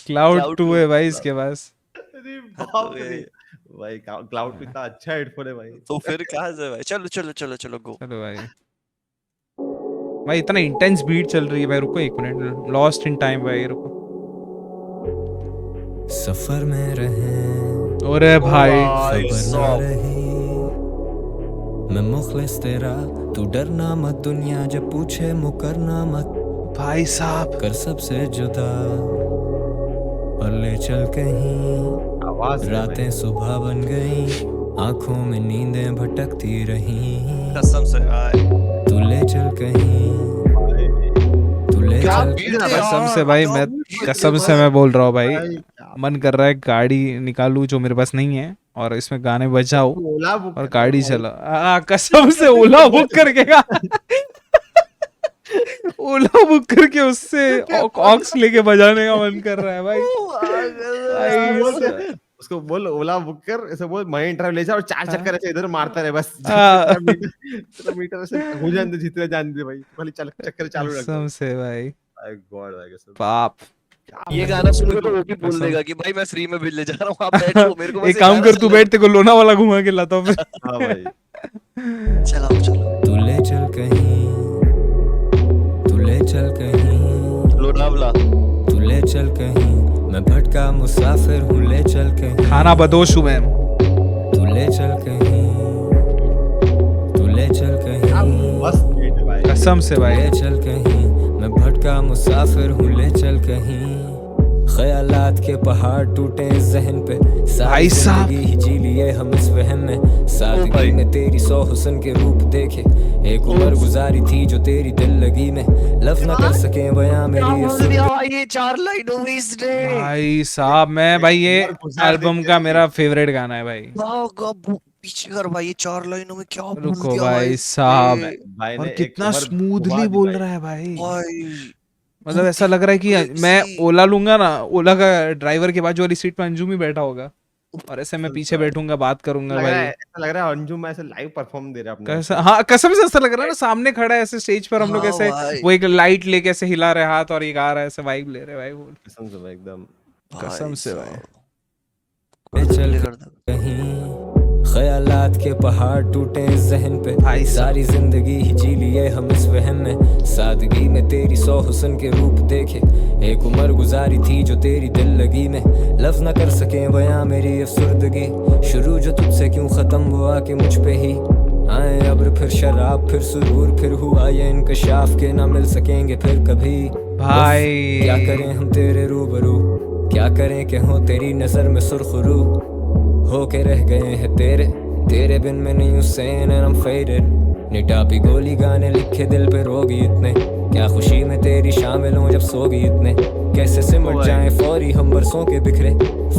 क्लाउड Cloud 2 2 है भाई इसके पास। अरे बाप रे भाई क्लाउड इतना अच्छा हेडफोन है भाई। तो फिर कहाँ से भाई? चलो चलो चलो चलो गो। चलो भाई। भाई इतना इंटेंस बीट चल रही है भाई, रुको एक मिनट, लॉस्ट इन टाइम भाई, रुको। सफर में रहे अरे भाई भाई खबर न साहब। रही, मैं मुखलिस तेरा, तू डरना मत, दुनिया जब पूछे मुकरना मत, भाई साहब कर सबसे जुदा और ले चल कहीं, आवाज है रातें भाई। सुबह बन गई, आंखों में नींदें भटकती रही, कसम से आए। तू ले चल कहीं, तू ले क्या चल बीट है कसम यार, से भाई, क्या मैं बीट है कसम से भाई। मैं बोल रहा हूँ भाई, भाई क्या मन कर रहा है गाड़ी निकालूं जो मेरे पास नहीं है और इसमें गाने बजाओ ओला बुक और कर गाड़ी भाई। चला। कसम से ओला बुक करके ओला बुक करके उससे ऑक्स लेके बजाने का मन कर रहा है भाई। भाई बोल दे, उसको बोल ओला बुक कर, ऐसे बोल मरीन ड्राइव ले जा और 4 चक्कर ऐसे इधर मारता रहे बस। हाँ। तेरा मीटर ऐसे हो जाने दे जितने जाने दे भाई, खाली चक्कर चालू रख। कसम से भाई, भाई गॉड भाई कसम। बाप। ये गाना सुनकर तो वो भी बोल देगा कि भाई मैं फ्री में बिल ले जा रहा हूँ, आप बैठो, मेरे को बस एक ये काम गाना कर, तू सुनना बैठ, तेरे को लोनावाला घुमा के लाता हूँ फिर। हाँ भाई है। चलो चलो तू ले चल कहीं, तू ले चल कहीं, लोनावला। तू ले चल कहीं, मैं भटका मुसाफिर हूँ, ले चल कहीं, खाना बदोश हूँ मैं। तू ले चल कहीं, तू ले चल कहीं, मस्त बीट है भाई। कसम से भाई। ले चल कहीं, मैं भटका मुसाफिर हूँ, ले चल कहीं, ख्यालात के पहाड़ टूटे इस जहन पे, सारी भाई साहब। जिंदगी ही जी लिए हम इस वहम में, सादगी में तेरी 100 हुस्न के रूप देखे, एक उम्र गुजारी थी जो तेरी दिल लगी में, लफ्ज न कर सके बयां मेरी अफसोस। ये 4 लाइनों में इसने भाई साहब, मैं भाई ये एक बार गुजार एल्बम देते का हैं। मेरा फेवरेट गाना है भाई। पीछे कर भाई, ये 4 लाइनों में क्या बोल रुको दिया भाई इसने। साहब। भाई और ने एक कितना उम्र स्मूथली घुमा दी बोल भाई। रहा है भाई। भाई मतलब ऐसा लग रहा है कि मैं ओला लूंगा ना, ओला का ड्राइवर के बाजू वाली सीट पे अंजुम ही बैठा होगा और ऐसे मैं पीछे बैठूंगा, बात करूंगा लग रहा भाई। है, ऐसा लग रहा है अंजुम ऐसे लाइव परफॉर्म दे रहा है अपने। कैसा, हाँ कसम से ऐसा लग रहा है ना, सामने खड़ा है ऐसे स्टेज पर, हम लोग हाँ ऐसे भाई। वो एक लाइट लेके ऐसे हिला रहे हाथ और ये गा रहा है, ऐसे वाइब ले रहे भाई वो। कसम से भाई एकदम। कसम से भाई। ले चल कहीं, ख्यालात के पहाड़ टूटे इस जहन पे, भाई साहब। सारी जिंदगी ही जी लिए हम इस वहम में, सादगी में तेरी 100 हुस्न के रूप देखे, एक उम्र गुजारी थी जो तेरी दिल लगी में, लफ्ज न कर सके बयां मेरी अफसुर्दगी, शुरू जो तुझसे क्यों खत्म हुआ कि मुझ पे ही आए अब्र, फिर शराब, फिर सुरूर, फिर हुआ ये इंकशाफ के ना मिल सकेंगे फिर कभी भाई। क्या करें हम तेरे रूबरू, क्या करें कि हो तेरी नजर में सुरखरू, हो के रह गए हैं तेरे बिन में नहीं Hussain and I am faded, निटापी गोली गाने लिखे दिल पे रोगी इतने, क्या खुशी में तेरी शामिल हूँ जब सोगी इतने, कैसे सिमट जाएं फौरी हम बरसों के बिखरे,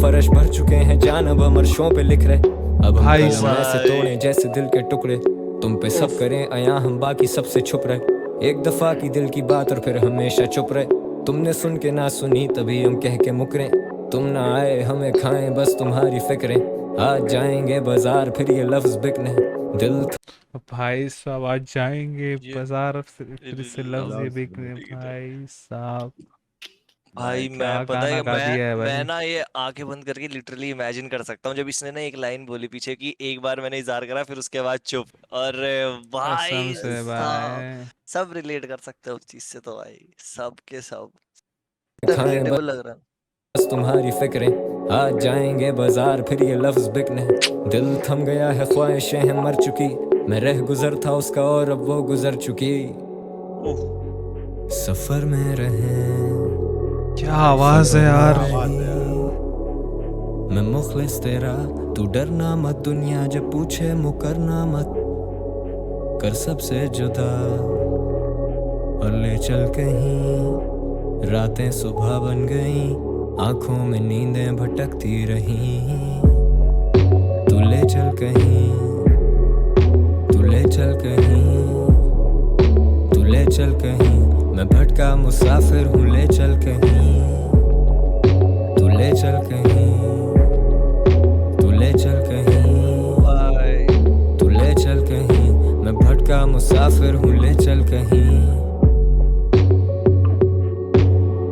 फर्श भर चुके हैं जान अब हम अर्शों पे लिख रहे, अब हम भाई कलम ऐसे तोड़े जैसे दिल के टुकड़े, तुम पे सब करें अया हम बाकी सबसे छुप रहे, एक दफा की दिल की बात और फिर हमेशा चुप रहे, तुमने सुन के ना सुनी तभी हम कह के मुकरे, तुम ना आए हमें खाएं बस तुम्हारी फिक्रें, आज जाएंगे बाजार फिर ये लफ्ज बिकने, दिल भाई साहब आज जाएंगे ये- बाजार फिर से लफ्ज ये लफ्ज़ बिकने। बिकने। भाई साहब भाई क्या मैं पता है गाना गा दिया है मैं भाई। ना ये आंखें बंद करके लिटरली इमेजिन कर सकता हूँ जब इसने ना एक लाइन बोली पीछे की, एक बार मैंने इज़हार करा फिर उसके बाद चुप, और भाई कसम से साहब, भाई। सब रिलेट कर सकते हो उस चीज से, तो भाई सब के सब खाएं रिलेटेबल लग रहा है। बस तुम्हारी फिक्रें, आज जाएंगे बाजार फिर ये लफ्ज बिकने, दिल थम गया है ख्वाहिशें हैं मर चुकी, मैं रह गुजर था उसका और अब वो गुजर चुकी, सफर में रहे क्या आवाज है यार। मैं मुखलिस तेरा, तू डरना मत, दुनिया जब पूछे मुकरना मत, कर सबसे जुदा और ले चल कहीं, रातें सुबह बन गई, आंखों में नींदें भटकती रही, तू ले चल कहीं, ले चल कहीं, तू ले चल कहीं, मैं भटका मुसाफिर हूँ, ले चल कहीं, तू ले चल कहीं, तू ले चल कहीं, भाई तू ले चल कहीं, मैं भटका मुसाफिर हूँ, ले चल कहीं।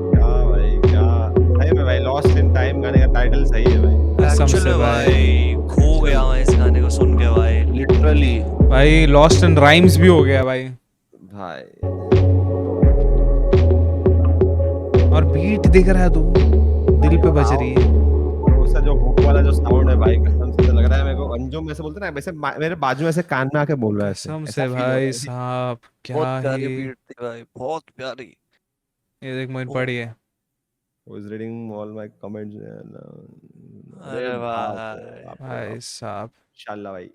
क्या भाई क्या सही में भाई, लॉस्ट इन टाइम गाने का टाइटल सही है भाई। कसम एक्चुअली से भाई भाई खो गया मैं इस गाने को सुन के भाई, लिटरली। भाई लॉस्ट इन राइम्स भी हो गया भाई, भाई और बीट दिख रहा है तू, दिल पे बज रही है। उसका जो हुक वाला जो साउंड है भाई, कसम से लग रहा है मेरे को अंजुम ऐसे बोलते ना, वैसे मेरे बाजू में ऐसे कान में आके बोल रहा है ऐसे, कसम ऐसा से feel हो रहा भाई है। साहब, क्या बहुत प्यारी ही बीट थी भाई, बहुत प्यारी। ये देख मोइन ओ, पड़ी है। Who is reading all my comments? अरे बाप भाई रे, बाप रे भाई बाप। साहब, इंशाल्लाह भाई।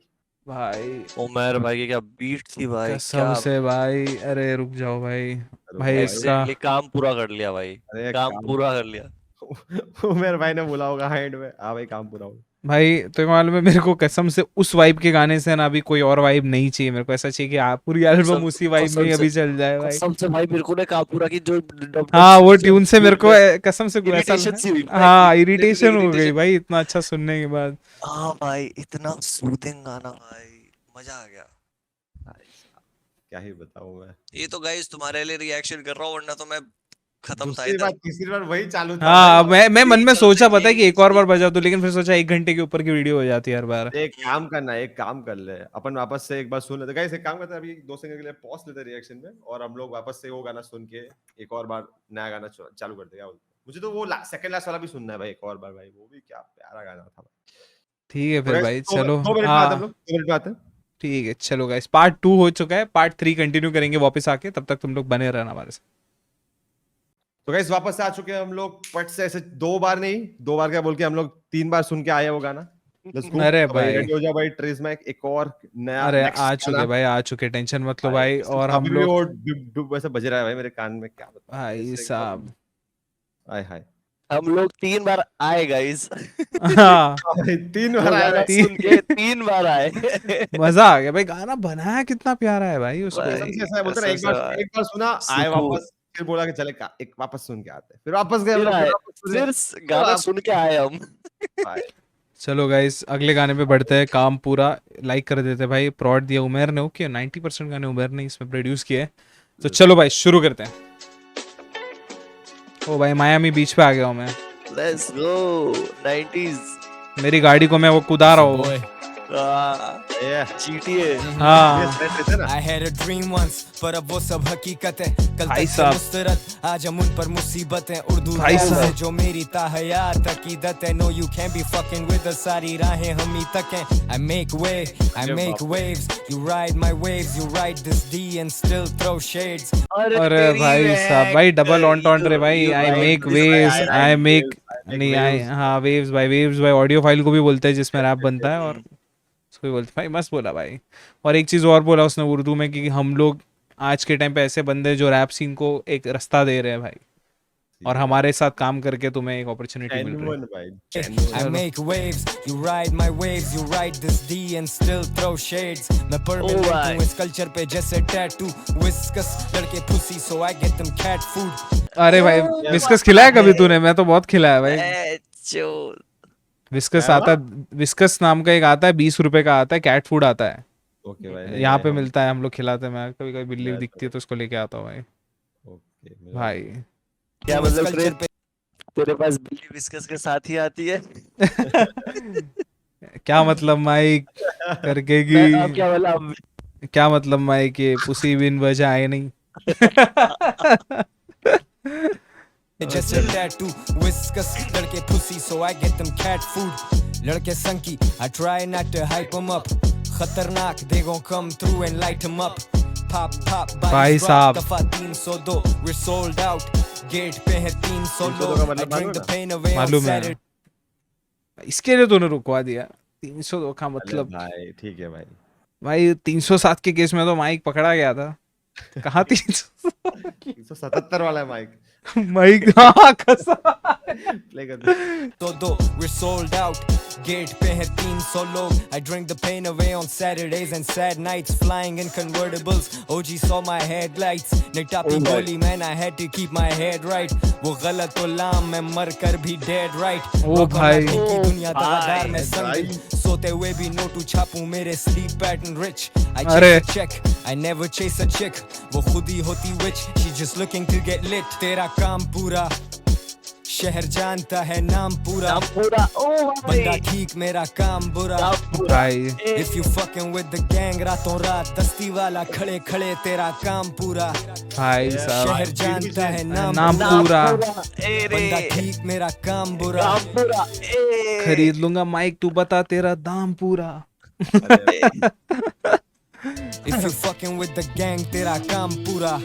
भाई उमर भाई की क्या बीट थी भाई, कसम क्या से भाई, अरे रुक जाओ भाई, रुक भाई जाओ इसका एग्जैक्टली काम पूरा कर लिया भाई, अरे काम पूरा कर लिया। मेरे भाई ने बोला होगा हैंड में, हाँ भाई काम पूरा हो। भाई तो मालूम है मेरे को कसम से उस वाइब के गाने से ना अभी कोई और वाइब नहीं चाहिए मेरे को, ऐसा चाहिए कि आप पूरी एल्बम कसम उसी वाइब कसम में ही से अभी चल जाए भाई। कसम से भाई मेरे को ना काम पूरा की जो हाँ वो ट्यून से मेरे को कसम से ऐसा इरिटेशन सी हुई भाई, हाँ literally इरिटेशन हो गई irritation। भाई इतना अच्छा सुनने के बाद। हाँ भाई इतना सूदिंग गाना भाई, मजा आ गया। क्या ही बताऊं मैं। ये तो गाइस तुम्हारे लिए रिएक्शन कर रहा हूँ, वरना तो मैं खत्म था दूसरी इधर। बार तीसरी बार वही चालू था हाँ भाई। मैं मन में चलते सोचा पता है कि यही एक और बार चीज। बजा दूं, लेकिन फिर सोचा 1 घंटे के ऊपर की वीडियो हो जाती है हर बार। एक काम करना, एक काम कर ले, अपन वापस से एक बार सुन लेते गाइस, एक काम करते हैं अभी 2 सेकंड के लिए पॉज लेते रिएक्शन में, और हम लोग वापस से वो गाना सुन के एक और बार नया गाना चालू करते हैं, क्या बोलते हैं? मुझे तो वो सेकंड लास्ट वाला भी सुनना है भाई एक और बार भाई, वो भी क्या प्यारा गाना था भाई। ठीक है तो फिर guys, भाई दो चलो। 2 मिनट में आते हैं हम हाँ लोग, 2 मिनट में आते हैं। ठीक है चलो गाइस, पार्ट 2 हो चुका है, पार्ट 3 कंटिन्यू करेंगे वापस आके, तब तक तुम लोग बने रहना हमारे साथ। तो गाइस वापस से आ चुके हैं हम लोग, पट से ऐसे 2 बार नहीं, 2 बार क्या बोल के हम लोग 3 बार सुन के आए हैं वो गाना। Let's go. अरे तो भाई भाई। रेडी हो जा भाई, ट्रेस में एक और नया अरे नेक्स्ट आ चुके गाना। भाई, आ चुके, टेंशन मत लो भाई, भाई। और हम अभी भी लोग वो डुब डुब ऐसे बज रहा है भाई मेरे कान में, क्या बताऊं भाई ऐसे साहब हाय हाय। हम लोग 3 बार आए गाइस, हाँ भाई 3 बार वो आया गाना भाई। तीन- सुन के 3 बार आए। मजा आ गया भाई, गाना बनाया कितना प्यारा है भाई उसको। भाई, कसम से ऐसा है, बोलते ना कसम एक बार सुना, आए सुकून। वापस, फिर बोला कि चले एक वापस सुन के आते हैं, फिर वापस गए हम फिर लोग, आए, फिर वापस सुने। फिर गाना सुन के आए हम। भाई, चलो गाइस अगले गाने पे बढ़ते हैं। काम पूरा लाइक कर देते हैं भाई, प्रोड दिया उमेर ने, ओके 90% गाने उमेर ने इसमें प्रोड्यूस किए हैं। तो चलो भाई शुरू करते हैं। ओ भाई मायामी बीच पे आ गया हूँ मैं, लेट्स गो 90s। मेरी गाड़ी को मैं वो कुदा रहा हूँ। ये GTA। हाँ सेट रहते ना। I had a dream once, पर अब वो सब हकीकत है। कल भाई तक से साहब। मुस्तरद, आज हम उन पर मुसीबत है। उर्दू भाई लफ्ज़ साहब। है जो मेरी ताहयात अकीदत है। No you can't be fucking with us, सारी राहें हम ही तक हैं। I make way, I ये make बाप। waves, you ride my waves, you ride this D and still throw shades. अरे तेरी भाई बहन साहब, भाई डबल ऑन टॉन रे you- भाई। you I ride make this waves, wave, I make make नहीं आई waves. हाँ वेव्स भाई ऑडियो फाइल को भी बोलते हैं जिसमें रैप बनता है, और उसको भी बोलते हैं भाई। मस्त बोला भाई। और एक चीज़ और बोला उसने उर्दू में कि हम लोग आज के टाइम पे ऐसे बंदे जो रैप सीन को एक रास्ता दे रहे हैं भाई, और हमारे साथ काम करके तुम्हें एक अपॉर्चुनिटी मिल रही है। Genuine भाई, I genuine. make waves, you ride my waves, you ride this D and still throw shades. मैं Oh permanent भाई। हूँ इस कल्चर पे जैसे टैटू, whiskers लड़के pussy so I get them cat food. अरे भाई विस्कस खिलाया कभी तूने? मैं तो बहुत खिलाया भाई। चो। विस्कस क्या आता है, विस्कस नाम का एक आता है, 20 रुपए का आता है, कैट फूड आता है ओके भाई, यहाँ पे मिलता है, हम लोग खिलाते हैं। मैं कभी कभी बिल्ली मैं दिखती है तो उसको लेके आता हूँ भाई। ओके भाई क्या हूँ इस मतलब culture पे तेरे पास बिल्ली विस्कस के साथ ही आती है? क्या मतलब माइक करके अब कि क्या बोला? क्या मतलब माइक ये पुसी बिन वजह आए नहीं। जैसे टैटू, whiskers लड़के pussy so I get them cat food. लड़के संकी, I try not to hype 'em up. खतरनाक, they gon' come through and light 'em up. Pop pop, भाई bodies साहब। drop, दफा 302, we're sold out. गेट पे है 300 302 लोग, का I मतलब drink मालूम the है? pain away on मालूम है। Saturday. इसके लिए तूने रुकवा दिया 302 का मतलब? भाई ठीक है भाई। भाई 307 के केस में तो माइक पकड़ा गया था। कहाँ 300? 177 वाला है माइक। माइक हाँ कसम। प्ले कर दे। दो we're sold out गेट पे है 300 लोग I drink the pain away on Saturdays and sad nights flying in convertibles OG saw my headlights निटापी बोली man I had to keep my head right वो गलत गुलाम मैं मर कर भी dead right ओ भाई दुनिया दादार में संग सोते हुए भी नोटू छापूं मेरे sleep pattern rich I अरे chase a check I never chase a chick वो खुद ही होती witch she just looking to get lit तेरा काम पूरा शहर जानता है नाम पूरा बंदा ठीक मेरा काम बुरा भाई If you fucking with the gang रातों रात दस्ती वाला खड़े खड़े तेरा काम पूरा भाई साहब शहर जानता है नाम पूरा बंदा ठीक मेरा काम बुरा खरीद लूंगा माइक तू बता तेरा दाम पूरा If you fucking with the gang तेरा काम पूरा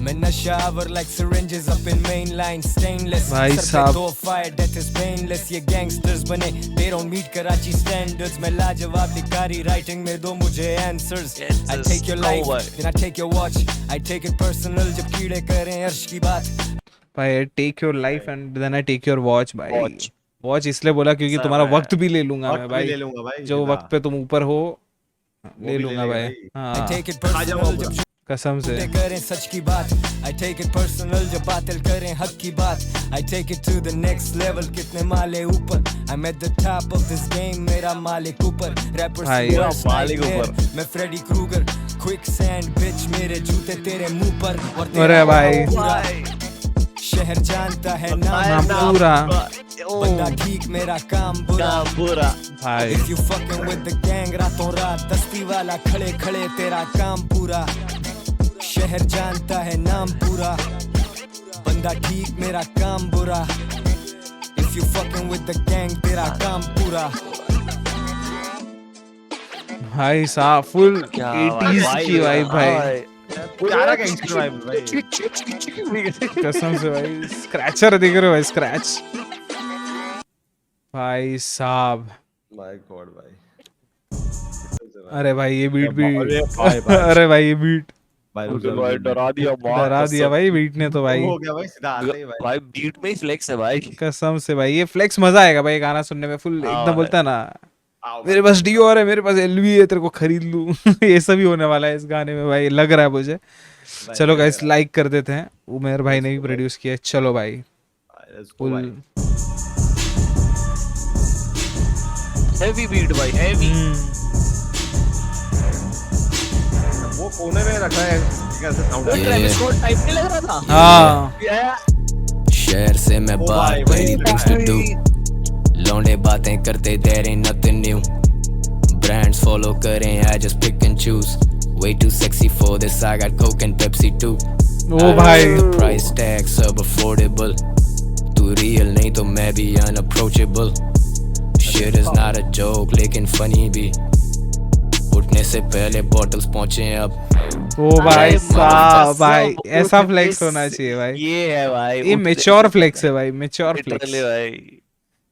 मैं नशा hour like syringes up in main line stainless भाई सर पे साहब। दो fire death is painless ये gangsters बने they don't meet Karachi standards मैं लाजवाब लिखारी writing में दो मुझे answers I take your life then I take your watch I take it personal जब कीड़े करें अर्श की बात भाई take your life and then I take your watch भाई वॉच इसलिए बोला क्योंकि तुम्हारा वक्त भी ले लूंगा मैं वक्त भी ले भाई लूंगा भाई जो वक्त पे तुम ऊपर हो ले भी लूंगा ले भाई लेगा I हाँ take it personal जब कसम से कीड़े करें सच की बात I take it personal जब बातिल करें हक की बात I take it to the next level कितने माले ऊपर I'm at the top of this game मेरा मालिक ऊपर rappers भाई, की worst मालिक nightmare, ऊपर। मैं फ्रेडी क्रूगर quicksand bitch मेरे जूते तेरे मुंह पर और अरे तेरा भाई। पूरा शहर जानता है नाम नाम पूरा बंदा ठीक मेरा काम बुरा भाई If you fucking with the gang रातों रात दस्ती वाला खड़े खड़े तेरा काम पूरा शहर जानता है नाम पूरा बंदा ठीक मेरा काम बुरा If you fucking with the gang तेरा काम पूरा भाई साहब फुल क्या 80s की वाइब भाई प्यारा गैंगस्टर वाइब भाई कसम से भाई स्क्रैचर देख रहे हो भाई स्क्रैच भाई साहब माय गॉड भाई अरे भाई ये बीट भी अरे भाई, भाई। अरे भाई ये बीट भाई भाई डरा दिया डरा दिया भाई बीट ने तो भाई हो गया भाई सीधा आते ही भाई भाई बीट में ही फ्लेक्स है भाई कसम से भाई ये फ्लेक्स मजा आएगा भाई गाना सुनने में फुल हाँ एकदम भाई। बोलता है ना आओ मेरे पास डियोर है मेरे पास एलवी है तेरे को खरीद लूं ये सभी होने वाला है इस गाने में भाई लग रहा है मुझे भाई, चलो भाई, गाइस लाइक कर देते हैं उमेर भाई ने भी प्रोड्यूस किया है चलो भाई let's go फुल भाई। हेवी बीट भाई हेवी वो कोने में रखा है कैसे sound Yeah. Travis Scott type नहीं लग रहा था हाँ शहर से मैं ओ बाहर भाई, plenty वही things to do लौंडे बातें करते there ain't nothing new brands follow करें I just pick and choose way too sexy for this I got Coke and Pepsi too ओ भाई The price tag sub affordable तू real नहीं तो मैं भी unapproachable shit is not a joke लेकिन funny भी उठने से पहले bottles पहुंचे अब ओ भाई साहब भाई ऐसा फ्लेक्स होना चाहिए भाई ये है भाई ये मेच्योर फ्लेक्स है भाई मेच्योर फ्लेक्स लिटरली भाई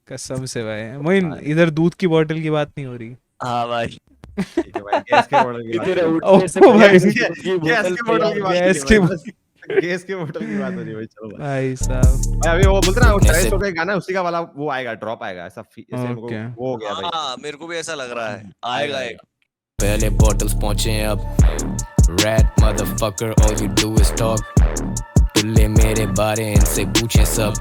कसम से भाई मोइन इधर दूध की बोतल की बात नहीं हो रही हाँ भाई ठीक है भाई गैस के मॉडल की बात इधर है। उठने से ओ भाई, गैस के मॉडल की बात गैस है के भाई। गैस के बोतल की बात हो रही है भाई चलो भाई भाई साहब भाई अभी वो बोलते ना वो उठने ट्रेस से- हो गया गाना उसी का वाला वो आएगा ड्रॉप आएगा ऐसा ऐसे मेरे को Okay. वो हो गया भाई हाँ मेरे को भी ऐसा लग रहा है आएगा एक पहले bottles पहुंचे अब rat motherfucker all you do is talk टुल्ले मेरे बारे इनसे पूछे सब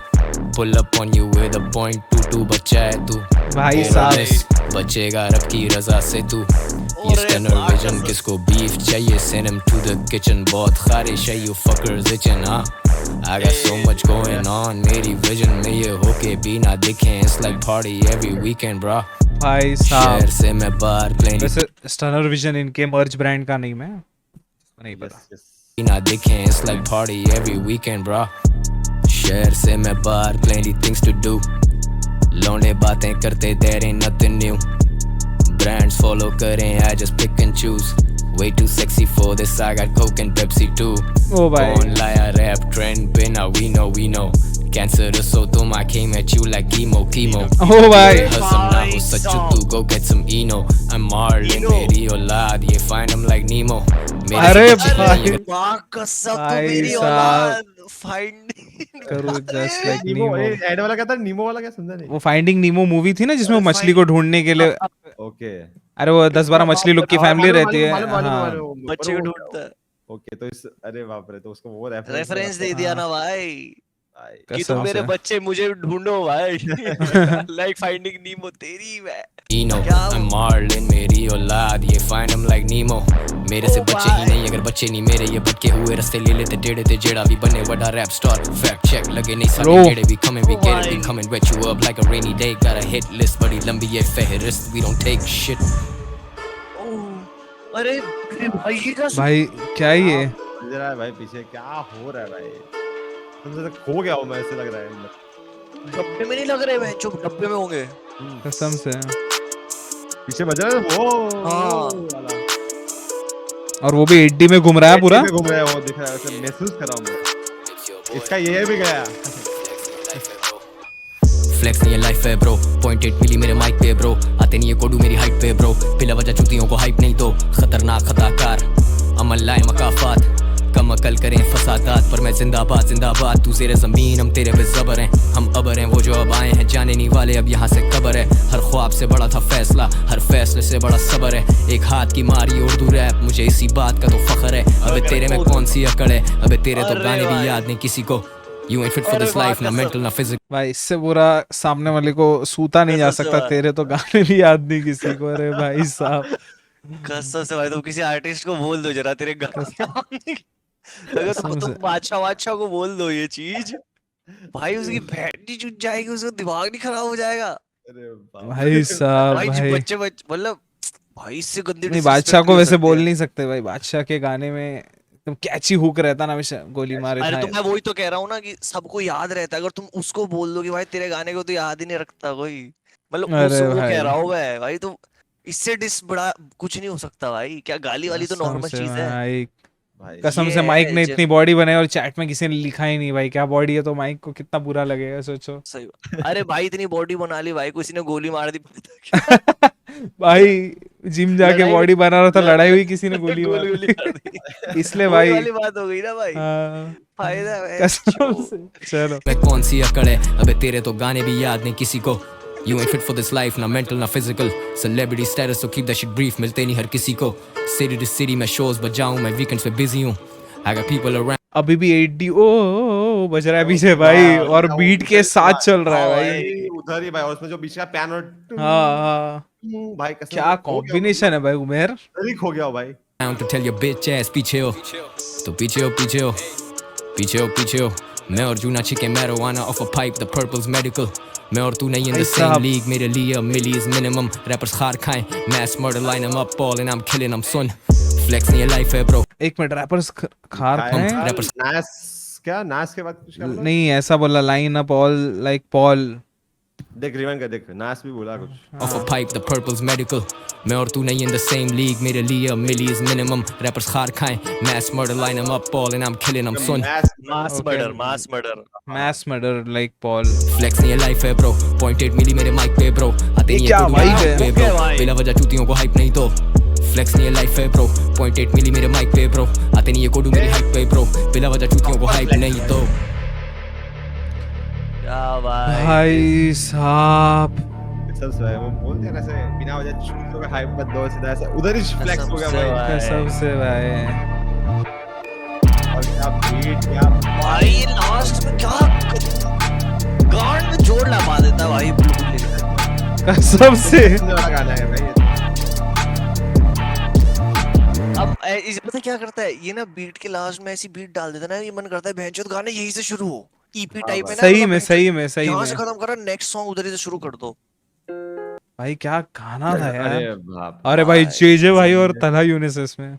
pull up on you with a .22 बच्चा है तू भाई तेरा साहब मिस बचेगा रब की रजा से तू ये स्टनर विजन किसको बीफ चाहिए send him to the kitchen बहुत खारिश है you fuckers itching हाँ I got so much going on मेरी विजन में ये होके भी ना दिखें it's like party every weekend bro भाई शहर साहब से मैं बाहर plenty वैसे स्टनर विजन इनके मर्ज ब्रांड का नहीं मैं नहीं पता Yes, yes. ना दिखें it's like party every weekend bro शहर से मैं बाहर plenty things to do लौंडे बातें करते there ain't nothing new brands follow करें I just pick and choose way too sexy for this I got Coke and Pepsi too ओ भाई कौन लाया rap trend पे ना we know cancerous so तुम I came at you like chemo ओ भाई हसम ना हो सच्चू तू go get some Eno I'm Marlin मेरी औलाद ये find him like Nemo मेरे अरे पीछे भाई। नहीं है माँ कसम तो भाई मेरी साहब। औलाद फाइंडिंग करो just like नीमो नीमो। एड वाला क्या था, नीमो वाला क्या समझा नहीं। वो फाइंडिंग नीमो मूवी थी ना जिसमें वो अरे मछली को ढूंढने के लिए, ओके अरे वो 10-12 मछली लोग की फैमिली रहती है। हाँ बच्चे को ढूंढता है। ओके तो इस अरे बाप रे, तो उसको वो रेफरेंस दे दिया ना भाई कि कसम तुम मेरे से। बच्चे मुझे ढूंढो भाई। लाइक फाइंडिंग नीमो तेरी मैं Eno, क्या I'm Marlin, मेरी औलाद ये find him like Nemo। मेरे से ओ बच्चे ही भाई। नहीं, अगर बच्चे नहीं मेरे ये भटके हुए रास्ते ले लेते टेढ़े ते जेड़ा भी बने बड़ा रैप स्टार। फैक्ट चेक लगे नहीं सारे Bro. जेड़े भी coming we O get it, we भाई। coming wet you up like a rainy day। got a hit list बड़ी लंबी ये फहरिस्त, we don't take shit। ओह, अरे भाई ये क्या भाई क्या ही है, बज रहा है भाई पीछे, क्या हो रहा है भाई, तुमसे तो खो गया हूँ मैं, ऐसे लग रहा है अंदर। डब्बे में नहीं लग रहे मैं, चुप डब्बे में होंगे। कसम से। पीछे बज रहा है वो हाँ। वाला, और वो भी 80 में घूम रहा है पूरा। में घूम रहा है वो, दिख रहा है वैसे, महसूस कर रहा हूँ मैं। इसका ये भी गया। फ्लेक्स नहीं है लाइफ है ब्रो, पॉइंटेड मिली मेरे माइक पे ब्रो, आते नहीं है कोडू मेरी हाइट पे ब्रो, बिला वजह चूतियों को हाइप नहीं दो, खतरनाक खताकार अमल लाए मकाफात, कम अकल करें फसादात, पर मैं जिंदाबाद जिंदाबाद, तू ज़ेरे ज़मीन हम तेरे पे ज़बर हैं, हम अबर हैं वो जो अब आए हैं जाने नहीं वाले अब यहाँ से कबर है, हर ख्वाब से बड़ा था फैसला, हर फैसले से बड़ा सबर है, एक हाथ की मारी उर्दू रैप, मुझे इसी बात का तो फख्र है, अबे तेरे में कौन सी अकड़ है, अबे तेरे तो अरे गाने भी भाई। याद नहीं किसी को, यू ain't fit for अरे this वाह, life, ना कसम। मेंटल ना फिजिकल। भाई इससे बुरा सामने वाले को सूता नहीं जा कसम से सकता, बात। तेरे तो गाने भी याद नहीं किसी को। अरे भाई साहब कसम से भाई, तुम किसी आर्टिस्ट को बोल दो जरा तेरे गाने अगर कसम तुम से। बादशाह को बोल दो ये चीज, भाई उसकी बैटरी चुट जाएगी, उसका दिमाग नहीं खराब हो जाएगा। अरे बाप रे। भाई साहब भाई भाई बच्चे मतलब भाई इससे गंदी नहीं, disrespect बादशाह को नहीं हो वैसे सकती बोल है। नहीं सकते भाई, बादशाह के गाने में एकदम कैची हुक रहता ना, हमेशा गोली मारे अरे था। तो मैं वही तो कह रहा हूँ ना कि सबको याद रहता है, अगर तुम उसको बोल दो कि भाई तेरे गाने को तो याद ही नहीं रखता कोई, मतलब उस अरे वो कह भाई रहा हूँ मैं भाई, तो इससे डिस बड़ा कुछ नहीं हो सकता भाई, क्या गाली वाली तो कसम नॉर्मल से चीज है। भाई, भाई कसम ये से माइक है ने इतनी बॉडी बनाई और चैट में किसी ने लिखा ही नहीं भाई क्या बॉडी है, तो माइक को कितना बुरा लगेगा सोचो। सही बात। अरे भाई इतनी बॉडी बना ली भाई, किसी ने गोली मार दी भाई जिम जाके लड़ाई बॉडी बना रहा था, ल- लड़ाई हुई, किसी ने गोली मार गोली दी। मार दी इसलिए वही भाई वाली बात हो गई ना भाई, हाँ, फायदा है कसम से। चलो मैं कौन सी अकड़ है, अबे तेरे तो गाने भी याद नहीं किसी को, You ain't fit for this life, ना mental ना physical, celebrity status so keep that shit brief, मिलते नहीं हर किसी को, city to city मैं shows बजाऊं, मैं weekends पे busy हूँ, I got people around। अभी भी 80 ओ बज रहा है पीछे भाई, और बीट के साथ चल रहा है भाई। भाई उधर ही भाई, और उसमें जो बीच का पियानो, हाँ हाँ, भाई कसम क्या से खो गया हूँ। कॉम्बिनेशन है भाई उमेर। उधर ही खो गया हूँ भाई। to tell your bitch ass पीछे हो, तो पीछे हो पीछे हो पीछे हो पीछे हो, मैं और जूना chicken marijuana off a pipe, the purple's medical, मैं और तू नहीं in भाई the same साहब। league, मेरे लिए a milli is minimum, rappers खार खाएं, mass murder line them up all and I'm killing them son, flex नहीं है life है bro, एक मिनट, रैपर्स खार खाए- खाएं? खाए- rappers- नास क्या, नास के बाद कुछ क्या बोला? नहीं ऐसा बोला, line up all like Paul. देख रिवाइंड कर, देख नास भी बोला कुछ। off a pipe, the purple's medical, मैं और तू नहीं in the same league, मेरे लिए a milli is minimum, rappers खार खाएं, mass murder line them up all and I'm killing them son, mass Okay. Murder mass murder like Paul. Flex नहीं है लाइफ है ब्रो, पॉइंटेड मिली मेरे माइक पे ब्रो, आते ये नहीं क्या है vibe है? पे Okay, ब्रो, भाई। बिला वजह चूतियों को हाइप नहीं दो, फ्लेक्स नहीं है लाइफ है ब्रो, पॉइंटेड मिली मेरे माइक पे ब्रो, आते नहीं है कोडू मेरी हाइप पे ब्रो, बिला वजह चूतियों को हाइप नहीं दो। क्या भाई भाई साहब सबसे भाई वो बोलते हैं ऐसे बिना वजह चूतियों का हाइप मत दो, सीधा ऐसा उधर ही फ्लेक्स हो गया कसम से भाई। कसम से भाई, और क्या बीट, क्या भाई लास्ट में क्या गांड में जोड़ लगा देता है भाई बिल्कुल। कसम से। सुनने वाला गाना है भाई ये। अब इस पता क्या करता है ये ना, बीट के लास्ट में ऐसी बीट डाल देता है ना, ये मन करता है भैंचोद गाने यहीं से शुरू हो, ईपी टाइप में ना, सही मतलब में भैंचोद सही में सही यहाँ में से खत्म करा, नेक्स्ट सॉन्ग उधर ही से शुरू कर दो। भाई क्या गाना था अरे यार। बाप, अरे भाई जेजे भाई और तलहा यूनिस इसमें।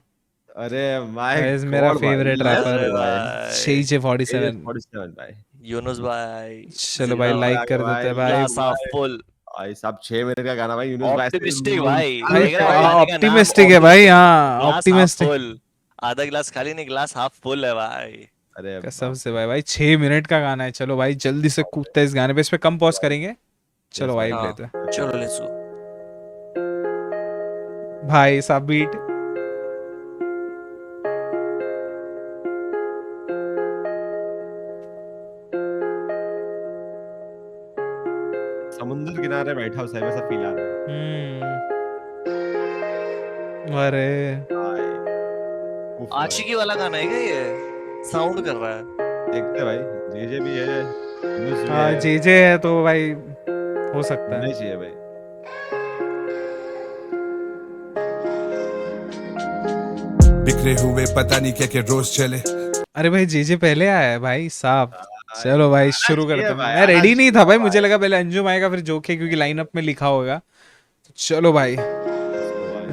अरे माय Guys, मेरा favorite rapper अरे है भाई जेजे 47। 47 भाई। यूनुस भाई चलो भाई लाइक कर देते हैं भाई। ग्लास हाफ फुल भाई साहब 6 मिनट का गाना भाई, यूनुस भाई से- ऑप्टिमिस्टिक भाई भाई देख रहे हो, गाने का नाम ऑप्टिमिस्टिक है भाई, हाँ ग्लास हाफ ऑप्टिमिस्टिक। फुल, आधा गिलास खाली नहीं, ग्लास हाफ फुल है भाई। अरे कसम से भाई, भाई 6 मिनट का गाना है। चलो भाई जल्दी से कूदते हैं इस गाने पे, इस पे कम पॉज करेंगे। चलो वाइब हाँ, लेते हैं चलो लेट्स गो। भाई साहब बीट। समुद्र किनारे बैठा हूँ वैसा फील आ रहा अरे है। उफ भाई, आशिकी वाला गाना है क्या ये? साउंड कर रहा है। देखते हैं भाई, जेजे भी है, न्यूज़ भी हाँ है, जेजे है तो भाई हो सकता होना है। ही चाहिए भाई। बिखरे हुए पता नहीं क्या क्या रोज चले। अरे भाई जेजे पहले आया है भाई साहब। चलो भाई शुरू चाहिए करते हैं। भाई, मैं आना रेडी नहीं था चाहिए भाई, भाई। मुझे लगा पहले अंजुम आएगा फिर जोके, क्योंकि लाइनअप में लिखा होगा। चलो भाई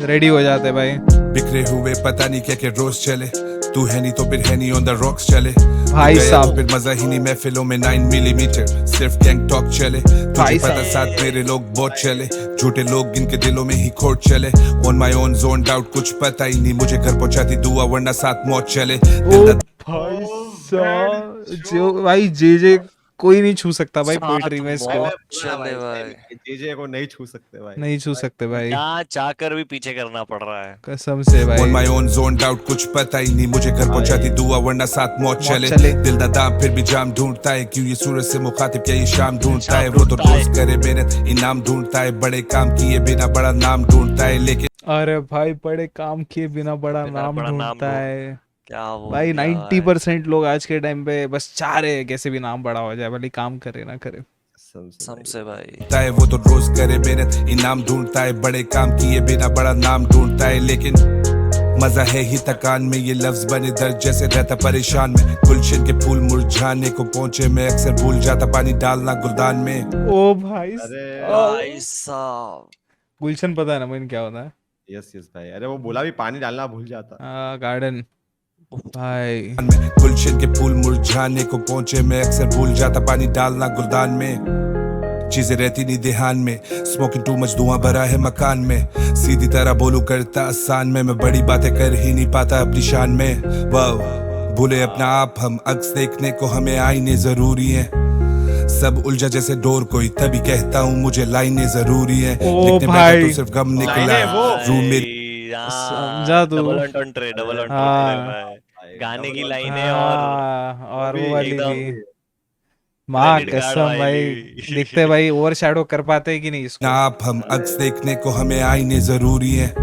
रेडी हो जाते भाई। बिखरे हुए पता नहीं क्या क्या रोज चले। तू है नहीं तो फिर है नहीं ऑन द रॉक्स चले। भाई गया साहब। तो फिर मजा ही नहीं महफिलों में 9 मिलीमीटर सिर्फ गैंग टॉक चले। तुझे भाई पता साहब। साथ मेरे लोग बहुत चले। झूठे लोग जिनके दिलों में ही खोट चले। On my own zone doubt कुछ पता ही नहीं। मुझे घर पहुंचाती दुआ वरना साथ मौत चले। ओ भाई साहब, जो भाई जेजे कोई नहीं छू सकता भाई साथ पोएट्री में इसको। मौत चले भाई। जेजे को नहीं छू सकते भाई। नहीं छू सकते भाई, यहाँ चाहकर भी पीछे करना पड़ रहा है। कसम से ऑन भाई। माय ओन जोन डाउट कुछ पता ही नहीं। मुझे घर पहुंचाती दुआ वरना साथ मौत चले। चले। दिल दादा फिर भी जाम ढूंढता है। क्यों ये सूरज से मुखातिब क्या ये शाम ढूंढता है। वो तो रोज करे मेहनत इनाम ढूंढता है। बड़े काम किए बिना बड़ा नाम ढूंढता है। लेकिन अरे भाई बड़े काम किए बिना बड़ा नाम बड़ा नाम ढूंढता है क्या बोल भाई। दिया 90% लोग आज के टाइम पे बस चाह रहे हैं कैसे भी नाम बड़ा हो जाए, भले काम करे ना करे। समझे भाई। ढूंढता है। वो तो रोज करे मेहनत इनाम ढूंढता है। बड़े काम किए बिना बड़ा नाम ढूंढता है। लेकिन मजा है ही थकान में। ये लफ्ज बने दर्द जैसे रहता परेशान में। गुलशन के फूल मुरझाने को पहुंचे मैं अक्सर भूल जाता पानी डालना गुलदान में। ओ भाई अरे भाई साहब गुलशन पता है ना मैंने क्या होता है? यस यस भाई, अरे वो बोला भी पानी डालना भूल जाता। गार्डन भाई। गुलशन के फूल मुरझाने को पहुंचे मैं अक्सर भूल जाता पानी डालना गुलदान में। चीजें रहती नहीं ध्यान में। स्मोकिंग टू मच धुआं भरा है मकान में। सीधी तरह बोलूं करता आसान में। मैं बड़ी बातें कर ही नहीं पाता अपनी शान में। वाह भूले अपना आप हम अक्स देखने को हमें आईने जरूरी है। सब उलझा जैसे डोर कोई तभी कहता हूँ मुझे लाइनें जरूरी है। ओ लिखने बैठा भाई। तो सिर्फ गम निकला लाइनें वो। रूम मेरी समझा तू। डबल एंट्रे डबल हाँ। एंट्रे गाने की लाइनें और हाँ, और वो भी वाली एकदम भी माँ credit card कसम भाई। वाली। दिखते भाई ओवर शैडो कर पाते हैं कि नहीं इसको? आप हम अक्स देखने को हमें आईने जरूरी है।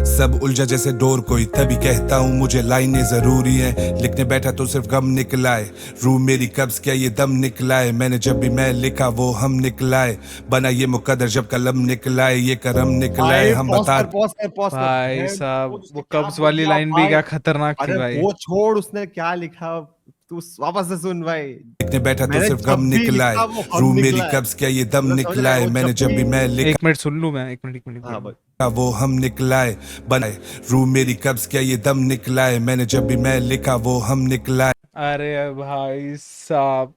सब उलझा जैसे डोर कोई तभी कहता हूँ मुझे लाइनें जरूरी है। लिखने बैठा तो सिर्फ गम निकलाए। रूह मेरी कब्ज क्या ये दम निकलाए। मैंने जब भी मैं लिखा वो हम निकलाए। बना ये मुकद्दर जब कलम निकलाए। ये करम निकलाए हम बता। भाई साहब वो कब्ज वाली लाइन भी क्या खतरनाक थी अरे भाई। वो छोड़, उसने क्या लिखा तू वापस से सुन भाई। लिखने बैठा तो मैंने सिर्फ जब गम भी निकलाए। लिखा वो हम रूह मेरी निकलाए। कब्ज क्या ये दम मतलब समझ रहे निकलाए। हो, मैंने जब भी मैं लिखा एक मिनट सुन लूं मैं, एक मिनट हाँ भाई। वो हम निकलाए। बनाए रूह मेरी कब्ज क्या ये दम निकलाए। मैंने जब भी मैं लिखा वो हम निकलाए। अरे भाई साहब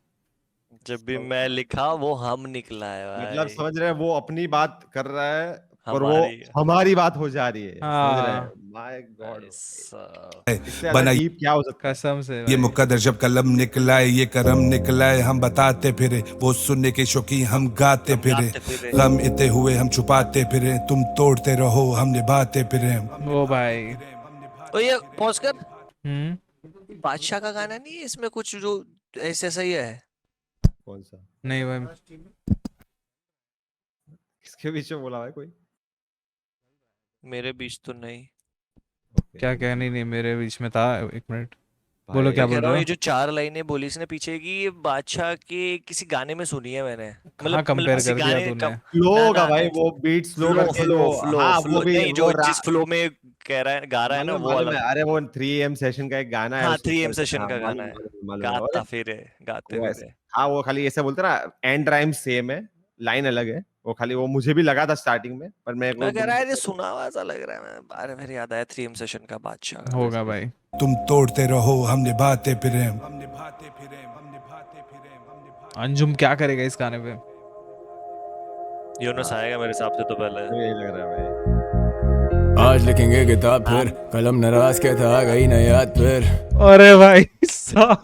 जब भी मैं लिखा वो हम निकला है भाई। मतलब समझ रहे हैं, वो अपनी बात कर रहा है पर वो हमारी- हमारी बात हो जा रही है। समझ रहे हाँ। हैं? माय गॉड, भाई साहब। इससे ज्यादा बनाई डीप क्या हो सकता है? कसम से ये भाई। मुकद्दर जब कलम निकलाए। ये करम निकलाए हम बताते फिरे। वो सुनने के शौकीन हम गाते फिरे। गाते फिरे। गम इतने हुए हम छुपाते फिरे। तुम तोड़ते रहो हम निभाते फिरे। ओ भाई। ओ ये पॉज कर। बादशाह का गाना नहीं है इसमें कुछ जो ऐसे सही है? कौन सा? नहीं भाई किसके बीच में बोला भाई कोई? मेरे बीच तो नहीं। क्या कहनी नहीं मेरे बीच में था। एक मिनट भाई, बोलो क्या मैं कह बोल रहा रहे हूँ हो? ये जो 4 लाइनें बोली इसने पीछे की, ये बादशाह के किसी गाने में सुनी है मैंने। कहाँ कंपेयर किसी कर दिया गाने तूने? फ्लो ना, होगा ना, भाई, नहीं। वो बीट स्लो फ्लो करके फ्लो जो फ्लो हाँ फ्लो वो भी नहीं, जो वो जिस फ्लो में कह रहा है गा रहा है ना वो मालूम वाला। है। अरे वो 3am सेशन का एक गाना है हाँ उसके 3am ऊपर। सेशन हाँ, का मालूम- गाना है। मालूम- मालूम है। गाता और फिरे गाते वो फिरे। हाँ वो खाली ऐसे बोलते ना, एंड राइम सेम है, लाइन अलग है। वो खाली वो मुझे भी लगा था स्टार्टिंग में, पर मैं मैं कह रहा है ये सुना हुआ सा लग रहा है। मैं अरे मेरे याद आया 3am सेशन का बादशाह का। होगा भाई। तुम तोड़ते रहो हम निभाते फिरे। अंजुम क्या करेगा इस गाने पे? यूनुस आएगा मेरे हिसाब से तो पहले। यही लग रहा है भाई। आज लिखेंगे किताब फिर कलम नाराज के था गई ना याद फिर। अरे भाई साहब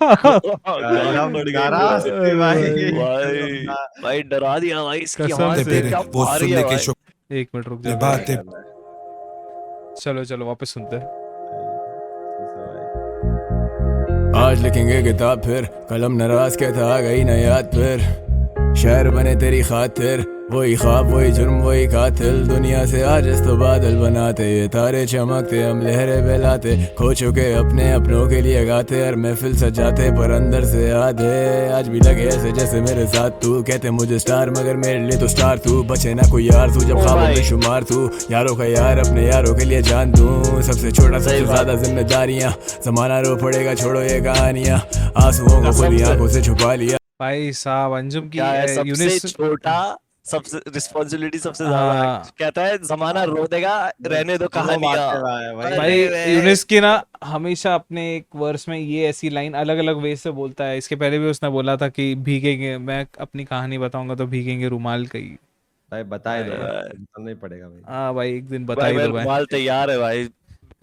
कलम नाराज थे भाई। भाई भाई डरा दिया भाई इसकी कसम आवाज से। से फिरे क्या वो भारी सुनने है के भाई। शौकीन एक मिनट रुक जा। निभाते। चलो चलो वापस सुनते हैं। आज लिखेंगे किताब फिर कलम नाराज के था गई ना याद फिर। शहर बने तेरी खातिर, वही ख्वाब वही जुर्म वही कातिल, दुनिया से आज तो बादल बनाते, ये तारे चमकते हम लहरें बहलाते, खो चुके अपने अपनों के लिए गाते, हर महफिल सजाते पर अंदर से आधे, आज भी लगे ऐसे जैसे मेरे साथ तू, कहते मुझे स्टार मगर मेरे लिए तो स्टार तू, बचे ना कोई यार तू जब ख्वाबों में शुमार तू, यारों का यार अपने यारों के लिए जान दूं, सबसे छोटा सबसे ज्यादा जिम्मेदारियां, जमाना रो पड़ेगा छोड़ो ये कहानियां, आंसुओं को खुद आंखों से छुपा लिया। भाई साहब अंजुम की क्या है सबसे यूनिस छोटा, सबसे रिस्पॉन्सिबिलिटी सबसे ज्यादा, हाँ। कहता है जमाना रो देगा, रहने दो कहानियां। भाई अरे यूनिस की ना हमेशा अपने एक वर्स में ये ऐसी लाइन अलग अलग वे से बोलता है। इसके पहले भी उसने बोला था कि भीगेंगे, मैं अपनी कहानी बताऊंगा तो भीगेंगे रुमाल कई। भाई बताए दो, भाई। बताना ही पड़ेगा भाई। हाँ भाई एक दिन भाई बता ही मेरा दो भाई, रुमाल तैयार है भाई।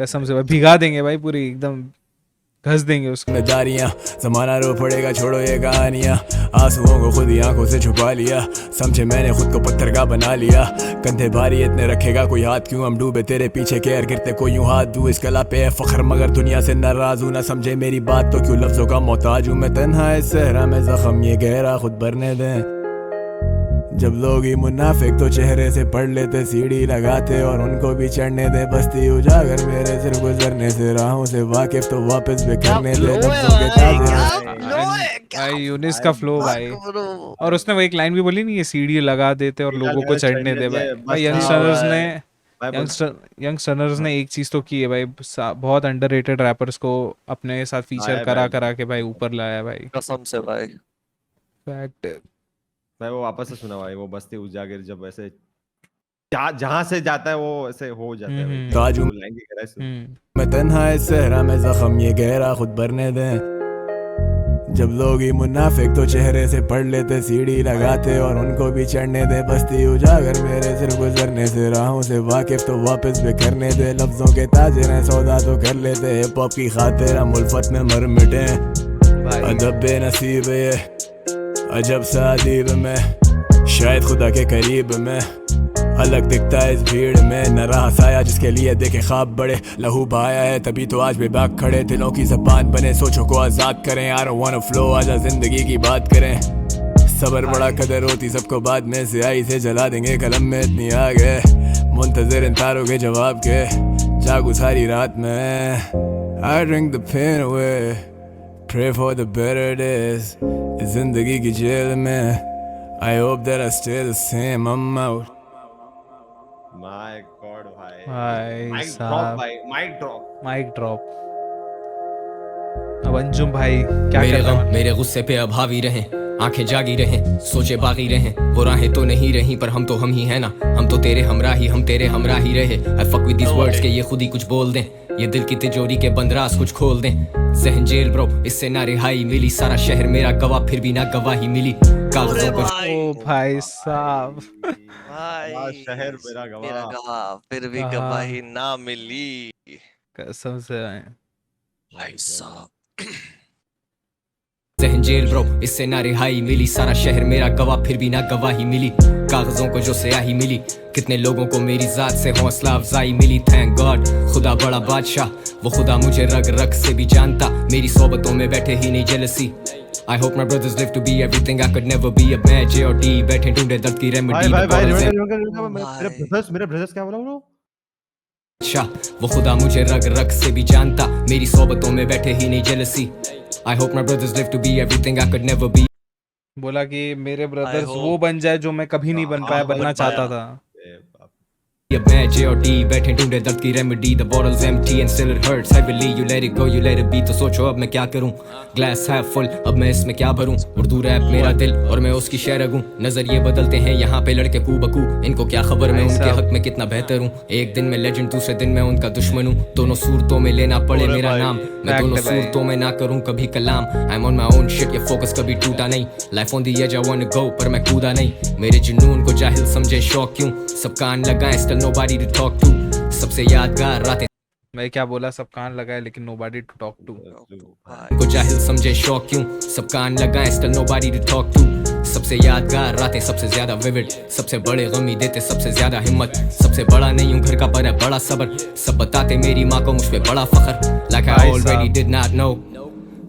कसम से भाई भिगा देंगे भाई, पूरी एकदम घस देंगे उसको। जिम्मेदारियां, जमाना रो पड़ेगा छोड़ो ये कहानियां, आंसुओं को खुद ही आंखों से छुपा लिया, समझे मैंने खुद को पत्थर का बना लिया, कंधे भारी इतने रखेगा कोई हाथ क्यों, हम डूबे तेरे पीछे केयर गिरते कोई यूं हाथ दूं, इस कला पे है फख्र मगर दुनिया से नाराज हूं, ना समझे मेरी बात तो क्यों लफ्जों का मोहताज हूं, मैं तन्हा इस सहरा में जख्म ये गहरा खुद भरने दें, जब लोग ही मुनाफिक तो चेहरे से पढ़ लेते, सीढ़ी लगाते और उनको भी चढ़ने दे, बस्ती उजागर मेरे सिर गुजरने से, राहों से वाकिफ तो वापस भी करने दे, लफ्जों के ताजे भाई यूनिस का फ्लो भाई। और उसने वो एक लाइन भी बोली नहीं, ये सीढ़ी लगा देते और लोगों को चढ़ने दे भाई। भाई यंगस्टर्स ने यंगस्टर्स ने एक चीज तो की है भाई, बहुत अंडररेटेड रैपर्स को अपने साथ फीचर करा करा के भाई ऊपर लाया भाई, कसम से भाई। फैक्ट। मैं वो वापस से सुना भाई, वो बस्ती उजागर जब ऐसे जहाँ से जाता है वो ऐसे हो जाता है भाई। ताजू वो लाइन की कह रहा है सुन। मैं तन्हा इस सहरा में जख्म ये गहरा खुद भरने दें, जब लोग ही मुनाफिक तो चेहरे से पढ़ लेते, सीढ़ी लगाते और उनको भी चढ़ने दे, बस्ती उजागर मेरे सिर गुजरने से, राहों से वाकिफ तो वापस भी करने दे, लफ्जों के ताजिर हैं सौदा तो कर लेते, हिप हॉप की खातिर हम उल्फत में मर मिटे, अदब बेनसीब ये अजब सा अदीब में, शायद खुदा के करीब में, अलग दिखता है इस भीड़ में, न रहा साया जिसके लिए देखे ख्वाब बड़े, लहू बहाया है तभी तो आज भी बाग खड़े, दिलों की ज़बान बने सोचों को आज़ाद करें, I don't wanna flow आजा जिंदगी की बात करें, सबर बड़ा कदर होती सबको बाद में, स्याही से जला देंगे कलम में इतनी आग है, मुंतज़िर इन तारों के जवाब के, जागू सारी रात में, I drink the pain away, pray for the better days, जिंदगी की जेल में, I hope that I stay the same, I'm out. My God भाई, भाई माइक साहब। ड्रॉप भाई, माइक ड्रॉप। Mic drop. अब अंजुम भाई क्या मेरे कर रहा गम मेरे गुस्से पे अब हावी रहें, आंखें जागी रहें, सोचे बागी रहें, वो राहें तो नहीं रही पर हम तो हम ही है ना, हम तो तेरे हमराही, हम तेरे हमराही रहे, I fuck with these words के ये खुद ही कुछ बोल दें, ये दिल की तिजोरी के बंद राज कुछ खोल दें, जहन जेल ब्रो इससे ना रिहाई मिली, सारा शहर मेरा गवाह फिर भी ना गवाही मिली, कागजों पर ओ भाई साहब। भाई शहर मेरा गवाह, फिर भी हाँ। गवाही ना मिली। कसम से भाई साहब जहन जेल ब्रो इससे ना रिहाई मिली, सारा शहर मेरा गवाह फिर भी ना गवाही मिली, कागजों को जो स्याही मिली, कितने लोगों को मेरी जात से हौसला अफजाई मिली, थैंक गॉड खुदा बड़ा बादशाह, वो खुदा मुझे रग रग से भी जानता, मेरी सोबतों में बैठे ही नहीं jealousy, I hope my brothers live to be everything I could never be, अब मैं J और D बैठे ढूंढे दर्द की रेमेडी, मेरे ब्रदर्स क्या बोला वो? शाह वो खुदा मुझे रग रग से भी जानता, मेरी सोबतों में बैठे ही नहीं jealousy, I hope my brothers live to be everything I could never be. बोला कि मेरे ब्रदर्स hope- वो बन जाए जो मैं कभी नहीं बन पाया, बनना चाहता था। अब मैं J और D बैठे ढूंढे दर्द की remedy, the bottle's empty and still it hurts heavily, you let it go you let it be, तो सोचो अब मैं क्या करूं, ग्लास half full अब मैं इसमें क्या भरूं, उर्दू रैप मेरा दिल और मैं उसकी शेरग हूं, नजरिए बदलते हैं यहाँ पे लड़के कू बकू, इनको क्या खबर मैं उनके हक में कितना बेहतर हूं, एक दिन में लेजेंड दूसरे दिन मैं उनका दुश्मन हूं, दोनों सूरतों में लेना पड़े मेरा नाम, मैं दोनों सूरतों में ना करूं कभी कलाम, I'm on my own shit ये फोकस कभी टूटा नहीं, life on the edge I wanna go पर मैं कूदा नहीं, मेरे जुनून को जाहिल समझे शौक क्यों, सब कान लगाएं still nobody to talk to, सबसे यादगार रातें मैं क्या बोला, सब कान लगाए लेकिन नोबडी टू टॉक टू। को जाहिल समझे शौक क्यों, सब कान लगाएं still nobody to talk to, सबसे यादगार रातें सबसे ज्यादा विविड, सबसे बड़े गमी देते सबसे ज्यादा हिम्मत, सबसे बड़ा नहीं हूँ घर का पर है बड़ा सबर, सब बताते मेरी माँ को मुझ पे बड़ा फखर, like I already did not know,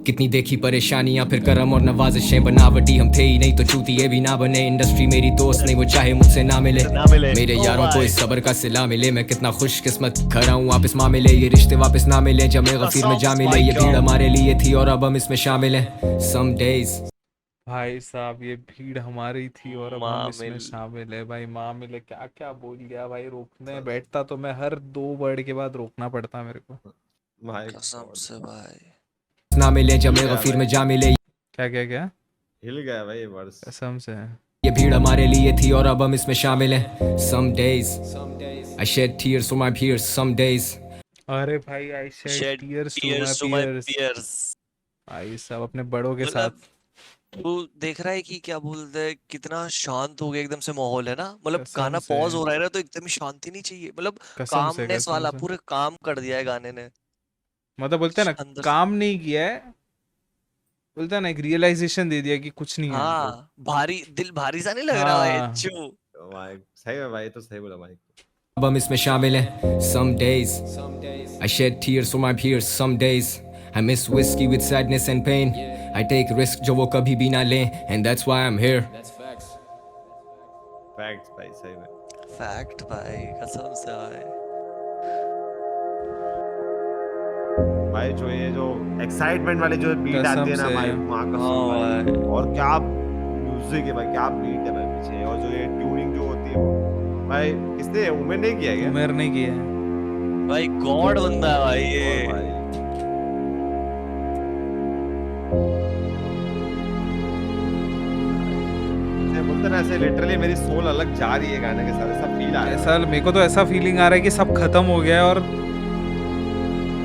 कितनी देखी परेशानियां फिर करम और नवाजिशें बनावटी हम थे ही नहीं तो चूतिए भी ना बने इंडस्ट्री मेरी दोस्त नहीं वो चाहे मुझसे ना मिले मेरे यारों को इस सब्र का सिला मिले मैं कितना खुशकिस्मत खड़ा हूँ वापस मामिले ये रिश्ते वापस ना मिले जमे गफीर में जा मिले ये भीड़ हमारे लिए थी और अब हम इसमें शामिल हैं some days भाई साहब ये भीड़ हमारी थी और अब हम इसमें मामिल। शामिल है भाई मामिल क्या क्या बोल गया भाई रोकने बैठता तो मैं हर 2 वर्ड के बाद रोकना पड़ता मेरे को भाई कसम से भाई ना मिले जमे गफीर में जा मिले क्या क्या क्या हिल गया भाई ये वर्स। कसम से ये भीड़ हमारे लिए थी और अब हम इसमें शामिल हैं some days I shed tears for my peers some days अरे भाई I shed Shed tears tears to to my my peers peers। भाई साहब अपने बड़ों के मतलब साथ तू देख रहा है कि क्या बोलते हैं कितना शांत हो गया एकदम से माहौल है ना मतलब कसम गाना से। पॉज हो रहा है ना तो एकदम ही शांति नहीं चाहिए मतलब कसम से कामनेस कसम वाला से पूरे काम कर दिया है गाने ने मतलब बोलते हैं ना अंदर से। काम नहीं किया है बोलते हैं ना एक रियलाइजेशन दे दिया कि कुछ नहीं है हमको। हाँ भारी दिल भारी सा नहीं लग रहा है हाँ। चो भाई सही है भाई, तो सही बोला भाई। अब हम इसमें शामिल हैं some days I shed tears for my peers some days I miss whiskey with sadness and pain I take risk जो वो कभी भी ना लें and that's why I'm here facts भाई सही में। फैक्ट भाई कसम से भाई भाई जो ये जो एक्साइटमेंट वाले जो बीट कसम आती है ना से। भाई माँ कसम हाँ भाई, भाई। और क्या म्यूजिक है भाई, क्या बीट है भाई पीछे, और जो ये ट्यूनिंग जो होती है वो भाई किसने उमेर नहीं किया है क्या? उमेर नहीं किया है भाई गॉड बंदा है भाई और ये भाई ऐसे बोलते ना ऐसे लिटरली मेरी सोल अलग जा रही है गाने के साथ, ऐसा फील आ रहा है। ऐसा मेरे को तो ऐसा फीलिंग आ रहा है कि सब खत्म हो गया है और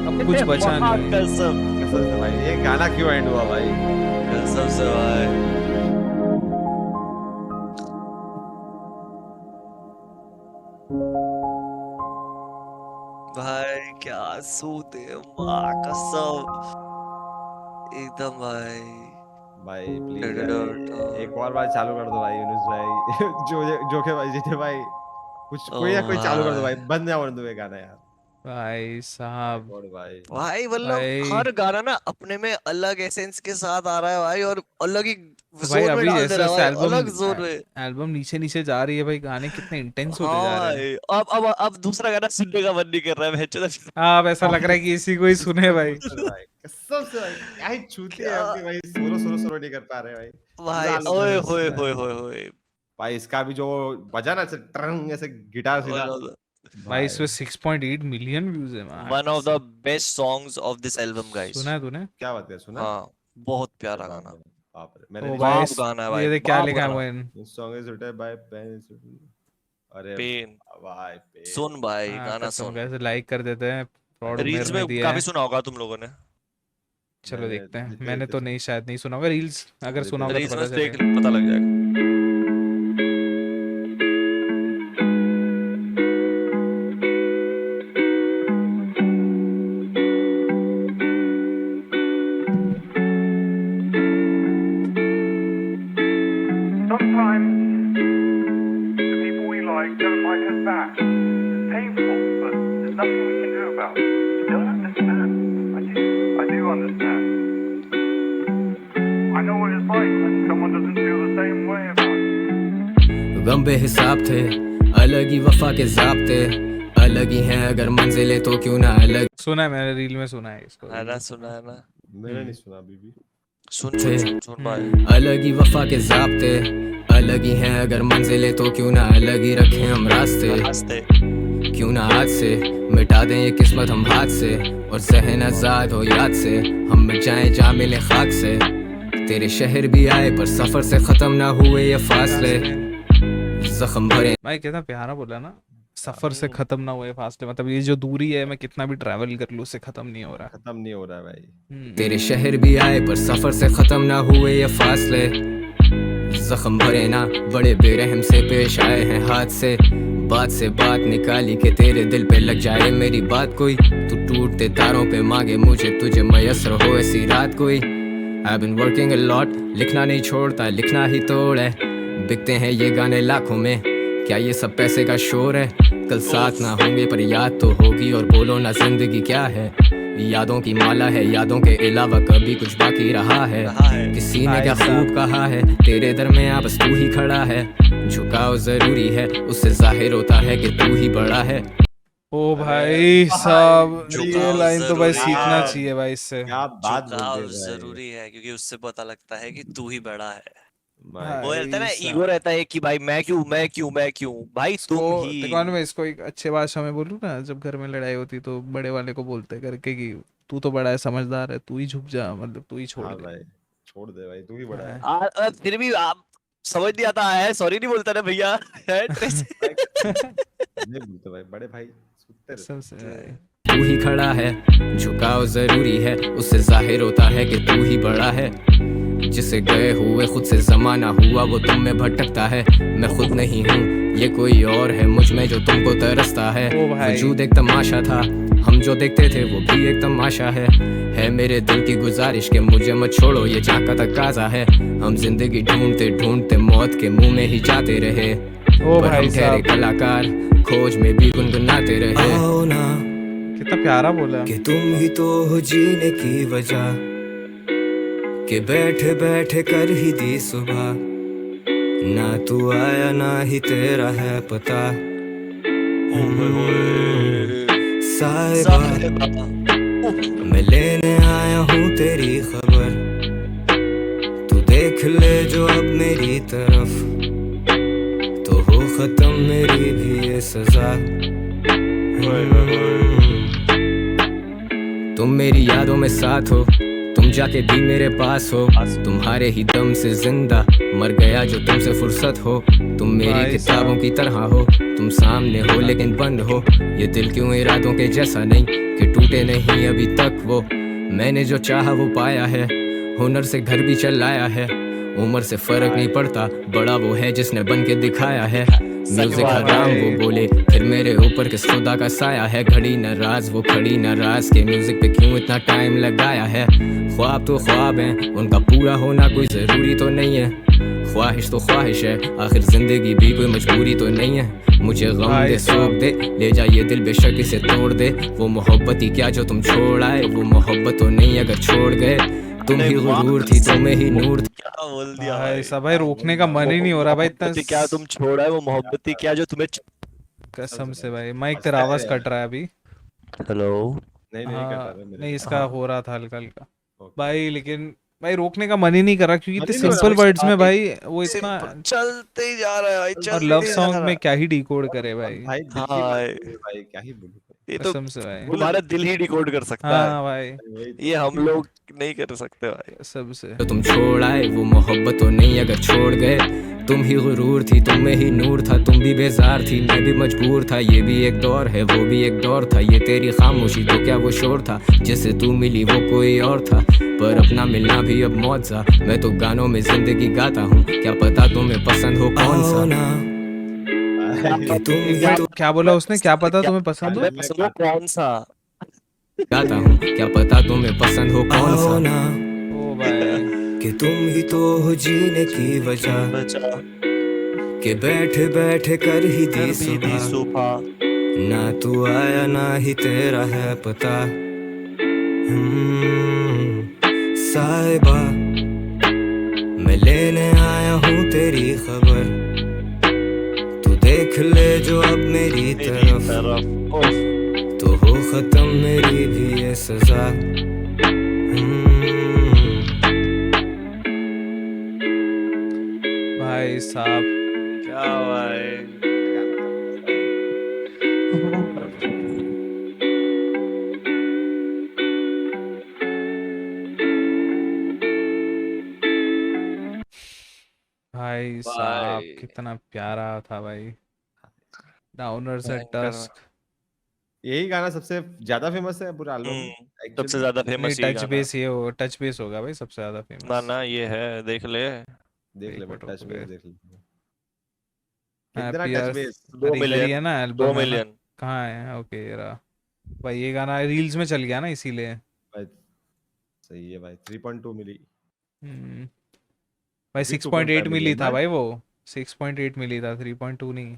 अब कुछ बचा नहीं है। कसम कसम से भाई ये गाना क्यों एंड हुआ भाई? कसम से भाई भाई क्या सूते माँ कसम एकदम भाई भाई प्लीज डडडड। एक और बार चालू कर दो भाई यूनुस भाई जो के भाई जीते भाई कुछ कोई ना कोई चालू कर दो भाई, बंद ना होने दो ये गाना यार। भाई साहब गॉड भाई भाई मतलब भाई। हर गाना ना अपने में अलग एसेंस के साथ आ रहा है भाई और अलग ही भाई जोन में अभी डाल दे जैसे रहा है जैसे भाई, अलग जोन में। एल्बम नीचे नीचे जा रही है भाई गाने कितने इंटेंस होते जा हाँ रहे हैं। भाई अब दूसरा गाना सुनने का मन नहीं कर रहा है भैंचोद। हाँ अब ऐसा लग रहा है कि इसी को ही सुने भाई। भाई कसम से भाई क्या ही छूती है क्या? अपनी भाई, सोलो सोलो सोलो नहीं कर पा रहे भाई। भाई लाल ओए बरस होए में। होए होए होए भाई इसका भी जो बजा ना ऐसे ट्रंग ऐसे गिटार सीधा भाई इसमें 6.8 मिलियन व्यूज है man। One of the best songs of this album guys. सुना है तूने? क्या बात है, सुना? हाँ बहुत प्यारा गाना। बाप रे ओ मैंने भाई बाप गाना है भाई, ये देख क्या बाप लिखा है गाना। Moin. This song is written by pen. अरे पेन भाई पेन सुन भाई हाँ, गाना कसम सुन। कैसे लाइक कर देते हैं फ्रॉड रील्स उमेर ने में दिया काफी है। सुना होगा तुम लोगों ने। चलो मैंने देखते हैं देखे मैंने थे तो सब। नहीं शायद नहीं सुना होगा रील्स अगर सुना होगा रील्स तो में पता देख चलेगा। पता लग जाएगा। Sometimes the people we like don't like us back. It's painful, but there's nothing we can do about it. You don't understand. I do understand. I know what it's like when someone doesn't feel the same way about you. गम बेहिसाब थे अलग ही वफा के ज़ाब्ते अलग ही हैं अगर मंजिलें तो क्यों ना अलग सुना है मैंने रील में सुना है इसको। है ना सुना है ना। मैंने नहीं सुना अभी भी। सुन थे। सुन सुन सुन भाई। अलग ही वफा के ज़ाब्ते अलग ही हैं अगर मंजिलें तो क्यों ना अलग ही रखें हम रास्ते हंसते क्यों ना आज से मिटा दें ये किस्मत हम हाथ से और जहन आजाद हो याद से हम मिट जाएं जा मिले खाक से तेरे शहर भी आए पर सफर से खत्म ना हुए ये फासले जख्म भरे भाई कितना प्यारा बोला ना सफर से खत्म ना हुए फासले मतलब ये जो दूरी है मैं कितना भी ट्रैवल कर लूँ उससे खत्म नहीं हो रहा। खत्म नहीं हो रहा है भाई। तेरे शहर भी आए पर सफर से खत्म ना हुए ये फासले जख्म भरे ना बड़े बेरहम से पेश आए हैं हाथ से बात निकाली के तेरे दिल पे लग जाए मेरी बात कोई तू टूटते तारों पे मांगे मुझे तुझे मयसर हो ऐसी रात कोई I've been working a lot लिखना नहीं छोड़ता लिखना ही तोड़ है बिकते हैं ये गाने लाखों में क्या ये सब पैसे का शोर है कल साथ ना होंगे पर याद तो होगी और बोलो ना जिंदगी क्या है यादों की माला है, यादों के अलावा कभी कुछ बाकी रहा है? किसी ने क्या खूब कहा है, तेरे दरमियां बस तू ही खड़ा है। झुकाव जरूरी है, उससे जाहिर होता है कि तू ही बड़ा है। ओ भाई साहब, ये झुकाव लाइन तो भाई जरूरी सीखना है। चाहिए भाई इससे। क्या बात बोलते झुकाव हैं भाई। जरूरी है क्योंकि उससे पता लगता है कि तू ही बड़ा है। भाई वो रहता है ना, भाई ईगो साहब, रहता है कि भाई मैं क्यों भाई इसको तुम ही। देखो मैं इसको एक अच्छे भाषा में बोलूँ ना, जब घर में लड़ाई होती तो बड़े वाले को बोलते करके कि तू तो बड़ा है, समझदार है, तू ही झुक जा, मतलब तू ही छोड़ हाँ दे। भाई, छोड़ दे भाई, तू ही बड़ा है। फिर भी आप समझ नहीं आता है, सॉरी नहीं बोलता ना भैया। है, ट्रेस। भाई नहीं बोलते भाई, बड़े भाई सुनते रहते कसम से भाई। तू ही खड़ा है, झुकाव जरूरी है, उससे जाहिर होता है कि तू ही बड़ा है। जिसे गए हुए खुद से जमाना हुआ, वो तुम में भटकता है। मैं खुद नहीं हूँ, ये कोई और है, मुझ में जो तुमको तरसता है। ओ भाई। वजूद एक तमाशा था, हम जो देखते थे वो भी एक तमाशा है मेरे दिल की गुजारिश के मुझे मत छोड़ो, ये जहाँ का तकाजा है। हम जिंदगी ढूंढते ढूंढते मौत के मुंह में ही जाते रहे, ओ पर भाई हम ठहरे साहब, कलाकार, खोज में भी गुनगुनाते रहे। आओ ना कितना प्यारा बोला। कि तुम ही तो हो जीने की वजह, कि बैठे बैठे कर ही दी सुबह। ना तू आया ना ही तेरा है पता। साहिबा मैं लेने आया हूँ तेरी खबर, तू देख ले जो अब मेरी तरफ, तो हो खत्म मेरी भी ये सजा। तुम मेरी यादों में साथ हो, तुम जाके भी मेरे पास हो, तुम्हारे ही दम से जिंदा मर गया जो तुमसे फुर्सत हो। तुम मेरी भाई किताबों की तरह हो, तुम सामने हो लेकिन बंद हो। ये दिल क्यों इरादों के जैसा नहीं कि टूटे नहीं अभी तक वो। मैंने जो चाहा वो पाया है, हुनर से घर भी चलाया है। उम्र से फर्क नहीं पड़ता, बड़ा वो है जिसने बन के दिखाया है। म्यूजिक बात हराम है। वो बोले, फिर मेरे ऊपर किस खुदा का साया है। घड़ी नाराज वो खड़ी नाराज के म्यूजिक पे क्यों इतना टाइम लगाया है। ख्वाब तो ख्वाब हैं, उनका पूरा होना कोई जरूरी तो नहीं है। ख्वाहिश तो ख्वाहिश है, आखिर जिंदगी भी कोई मजबूरी तो नहीं है। मुझे गम भाई दे सोख दे, ले जा ये दिल बेशक इसे तोड़ दे। वो मोहब्बत ही क्या जो तुम छोड़ आए, वो मोहब्बत तो नहीं अगर छोड़ गए। तुम ही गुरूर थी, तुम्हें ही नूर थी। क्या बोल दिया भाई भाई। साहब, भाई रोकने का मन ही नहीं हो रहा भाई, इतना मोहब्बती क्या तुम छोड़ा है, वो मोहब्बती क्या जो तुम्हें। कसम से भाई। माइक तेरा आवाज कट रहा है अभी। हेलो। नहीं नहीं कर रहा हाँ मेरे नहीं, को। इसका हाँ। हो रहा था हल्का हल्का ओके। भाई, लेकिन भाई रोकने का मन ही नहीं कर रहा, क्योंकि मन इतने ही नहीं हो रहा सिंपल भाई, वर्ड्स में भाई वो इतना, चलते ही जा रहा है भाई, और चलते लव ही जा सॉन्ग रहा में है। क्या ही डिकोड करे भाई। भाई दिल हाँ की बात भाई, है भाई, क्या ही बोलूं। ये तो कसम से भाई। तुम्हारा दिल ही डिकोड कर सकता है, हाँ भाई, वही तो। ये हम लोग नहीं कर सकते भाई। कसम से। जो तुम छोड़ आए, वो मोहब्बत तो नहीं अगर छोड़ गए। तुम ही गुरूर थी, तुम में ही नूर था, तुम भी बेजार थी, मैं भी मजबूर था। ये भी एक दौर है, वो भी एक दौर था। ये तेरी खामोशी तो क्या वो शोर था, जिससे तू मिली वो कोई और था। पर अपना मिलना भी अब मौत सा, मैं तो गानों में जिंदगी गाता हूँ, क्या पता तुम्हें पसंद हो कौन सा। कि तुम एक ही मिनट, तो क्या बोला उसने, क्या पता तुम्हें पसंद हो? तुम्हें पसंद हो कौन सा। गाता हूँ, क्या पता तुम्हें पसंद हो कौन सा। ओ भाई, कि तुम ही तो हो जीने की वजह, बचा कि बैठे बैठे कर ही कर दी भी दी सुबह। सुबह। ना तू आया ना ही तेरा है पता। साहिबा मैं लेने आया हूँ तेरी खबर, तू देख ले जो अब मेरी मेरी तरफ, तरफ ओह, तो हो खत्म मेरी भी ये सजा। भाई साहब, क्या भाई। भाई साहब भाई कितना प्यारा था भाई। डाउनर से भयंकर। टस्क। यही गाना सबसे ज्यादा फेमस है पूरे एल्बम में सबसे एक्चुअली। ज्यादा नहीं, फेमस यही टच गाना है। बेस, ये हो टच बेस होगा भाई सबसे ज्यादा ना फेमस। ना, ये है, देख ले। देख ले एक मैं मिनट टच रुको बेस बे। देख ले। कितना टच हैप्पियर बेस। 2 इधर ही मिलियन, है ना 2 एल्बम, है ना? मिलियन। कहाँ है? ओके ये रहा भाई, ये गाना रील्स में चल गया ना इसीलिए। भाई सही है भाई, 3.2 मिली। हम्म, भाई अभी 6.8 2.5 मिली मिलियन था भाई। भाई वो। 6.8 मिली था, 3.2 नहीं।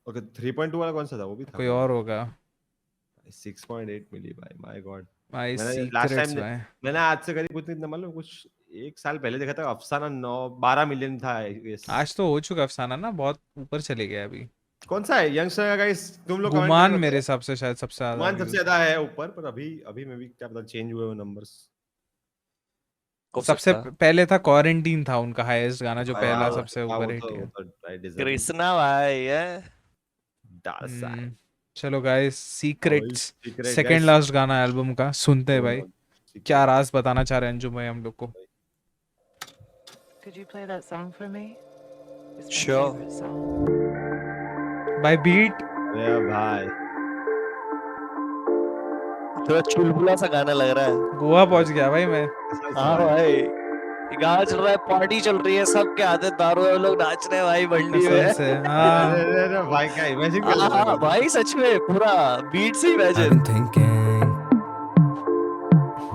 ओके 3.2 वाला कौन सा था, वो भी था कोई क्या? और होगा। 6.8 मिली भाई, माय गॉड। भाई मैंने लास्ट सीक्रेट्स टाइम भाई। मैंने आज से करीब कुछ नहीं मालूम कुछ 1 साल पहले देखा था अफसाना 12 मिलियन था yes। आज तो हो चुका अफसाना ना, बहुत ऊपर चले गया अभी। कौन सा है यंगस्टर का गाइस तुम लोग कमेंट गुमान करके मेरे बताओ। हिसाब से शायद सबसे ज्यादा गुमान सबसे views। ज्यादा है ऊपर पर अभी अभी में भी क्या पता चेंज हुए वो नंबर्स। हो सबसे सकता है। पहले था क्वारंटीन, था उनका हाईएस्ट गाना जो पहला हाँ, सबसे हाँ, ऊपर वो हिट तो है। वो तो I deserve it। कृष्णा भाई है। दासा हम्म, चलो guys, secrets Secret second guys। Last गाना एल्बम का सुनते हैं भाई। Secret। क्या राज बताना चाह रहे हैं अंजुम भाई हम लोग को? Could you play that song for me? It's my Sure. favorite song. भाई बीट अरे भाई थोड़ा चुलबुला सा गाना लग रहा है। गोवा पहुंच गया भाई मैं। हाँ भाई, गाना चल रहा है, पार्टी चल रही है, सबके हाथे दारू है, लोग नाच रहे हैं भाई बंडी कसम में। से हाँ। अरे भाई क्या इमेजिन कर हाँ लेते हो भाई सच में पूरा बीट से I've imagine. been thinking,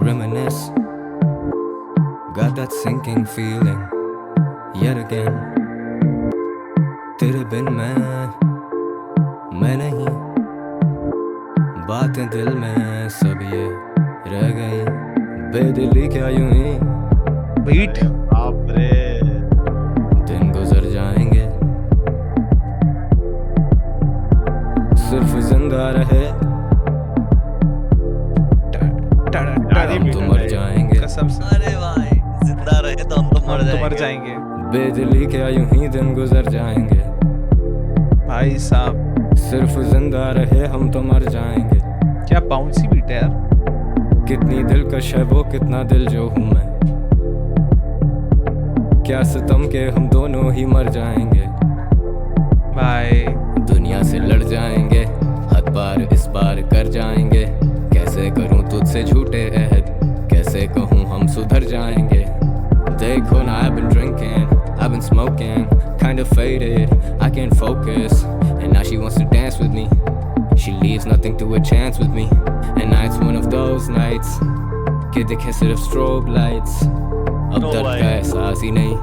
reminisce. Got that sinking feeling yet again. तेरे बिन मैं नहीं, बातें दिल में सब ये रह गई, बेदिली क्या यूं ही बीट बाप रे दिन गुजर जाएंगे, सिर्फ जिंदा रहे हम तो मर जाएंगे, कसम से अरे भाई जिंदा रहे तो हम तो हम तो मर जाएंगे। जाएंगे बेदिली क्या यूं ही दिन गुजर जाएंगे, भाई साहब। सिर्फ जिंदा रहे हम तो मर जाएंगे। क्या बाउंसी बीट है यार। कितनी दिलकश है वो, कितना दिल जो हूँ मैं, क्या सितम के हम दोनों ही मर जाएंगे, भाई दुनिया से लड़ जाएंगे, हद पार इस बार कर जाएंगे, कैसे करूं तुझसे झूठे अहद, कैसे कहूं हम सुधर जाएंगे। देखो ना I've been drinking, I've been smoking, kind of faded, I can't focus, and now she wants to dance with me, she leaves nothing to a chance with me, and now it's one of those nights कि दिखे सिर्फ strobe lights, अब No दर्द way. का एहसास ही नहीं,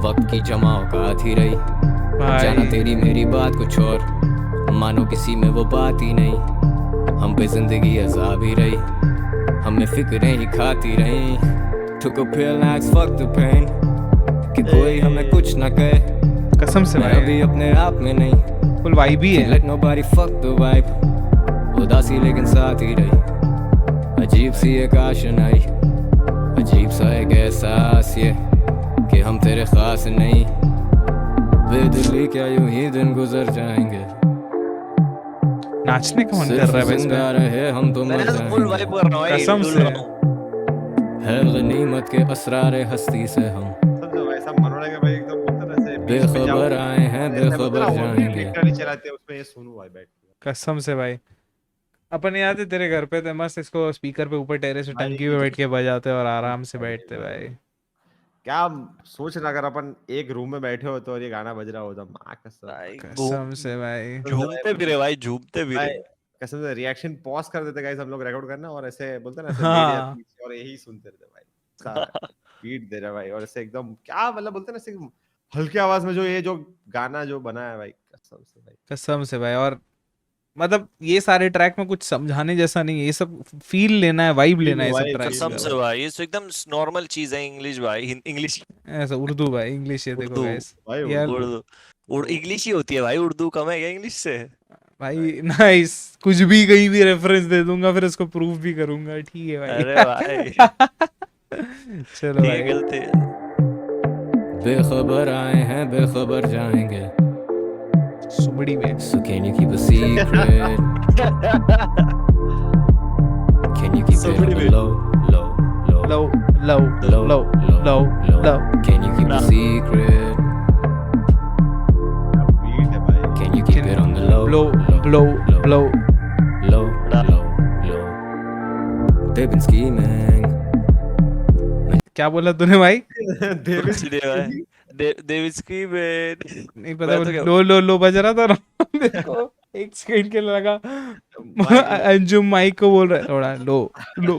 वक्त की जमा औकात ही रही, जाना भाई तेरी मेरी बात कुछ और, मानो किसी में वो बात ही नहीं, हम पे जिंदगी अज़ाब ही रही, हमें फिक्रें ही खाती रही, took a pill now it's fuck the pain, कि कोई हमें कुछ ना कहे, कसम से मैं भाई अभी अपने आप में नहीं, फुल वाइब ही है। let nobody fuck the vibe, उदासी लेकिन साथ ही रही, अजीब सी एक आशनाई, अजीब सा एक एहसास ये कि हम तेरे खास नहीं, बेदिली क्या यूं ही दिन गुजर जाएंगे, नाचने का मन कर सिर्फ रहा है भाई जिंदा इसमें। रहे हम तो मर मैं तो फुल वाइब जाएंगे, कर रहा हूँ भाई, कसम डुल से। रहा हूँ। है गनीमत के असरारे हस्ती से हम, समझो ऐसा मनोरंजन के भाई एकदम बोलते ना ऐसे बीच में जाओ, बेखबर आए हैं ऐसे बोलते बेखबर ना, वो भी जाएंगे, लिटरली चलाते हैं उसमें ये सुनूं भाई बैठ के। कसम से भाई, अपन याद है तेरे घर पे थे, मस्त इसको स्पीकर पे ऊपर टेरेस पे भाई, टंकी पे बैठ के बजाते और आराम से बैठते भाई। क्या सोच रहा अगर अपन एक रूम में बैठे होते और ये गाना बज रहा होता माँ कसम भाई कसम से भाई। झूमते फिरे भाई, झूमते भाई फिरे। कसम से रिएक्शन पॉज कर देते गाइस हम लोग रिकॉर्ड करना और ऐसे बोलते ना ऐसे हाँ। मेरे पीछे और यही सुनते रहते भाई बीट दे रहा भाई और ऐसे एकदम क्या मतलब बोलते ना ऐसे हल्की आवाज में जो ये जो गाना जो बना है भाई कसम से भाई कसम से भाई। और मतलब ये सारे ट्रैक में कुछ समझाने जैसा नहीं है, ये सब फील लेना है, वाइब लेना है, ये सब vibe, ट्रैक कसम से भाई, ये तो एकदम नॉर्मल चीज है। इंग्लिश भाई, इंग्लिश ऐसा उर्दू भाई, इंग्लिश ये देखो उर्दू। गाइस भाई यार। उर्दू इंग्लिश ही होती है भाई, उर्दू कम है क्या इंग्लिश से? भाई नाइस, कुछ भी कहीं भी रेफरेंस दे दूंगा फिर उसको प्रूफ भी करूंगा, ठीक है भाई। अरे भाई चलो ये भाई। गलती है। बेखबर आए हैं बेखबर जाएंगे, सुबड़ी में so can you keep a secret, can you keep it on the low, low, low, low low low, low low low can you keep a secret, बीट है भाई can you keep it on the low, low low low low, low, low, they've been scheming, क्या बोला तूने भाई? कुछ नहीं भाई, देविस्की में नहीं पता, मैं तो क्या- लो लो बज रहा था ना मेरे को एक सेकंड के लिए लगा अंजुम माइक को बोल रहा है थोड़ा लो लो।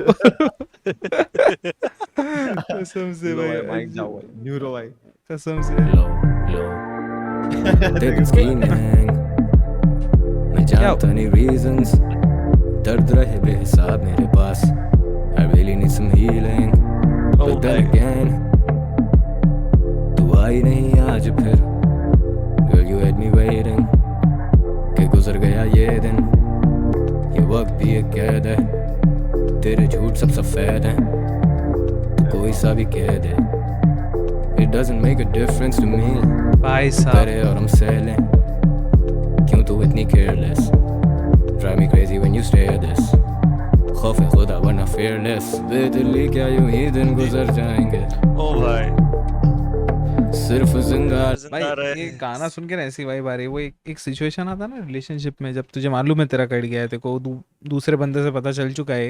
कसम से भाई, माइक जाओ भाई न्यूरो भाई कसम से। low, low, they've been scheming, मैं जानता नहीं reasons, दर्द रहे बेहिसाब मेरे पास, I really need some healing. Oh But then my. again, तू आई नहीं आज फिर. Girl, you had me waiting. कि गुजर गया ये दिन. ये वक्त भी एक कैद है. तेरे झूठ सब सफेद हैं. कोई सा भी कह दे. It doesn't make a difference to me. भाई साहब करे और हम सह लें. क्यों तू इतनी careless? Drive me crazy when you stare at this. खौफ है खुदा वरना fearless. बेदिली क्या यूं ही दिन गुजर जाएंगे. ओ भाई सिर्फ जिंदा भाई जिंदा रहे। ये गाना सुन के ना ऐसी वाइब आ रही है। वो एक सिचुएशन आता ना रिलेशनशिप में, जब तुझे मालूम है तेरा कट गया है, तेरे को दूसरे बंदे से पता चल चुका है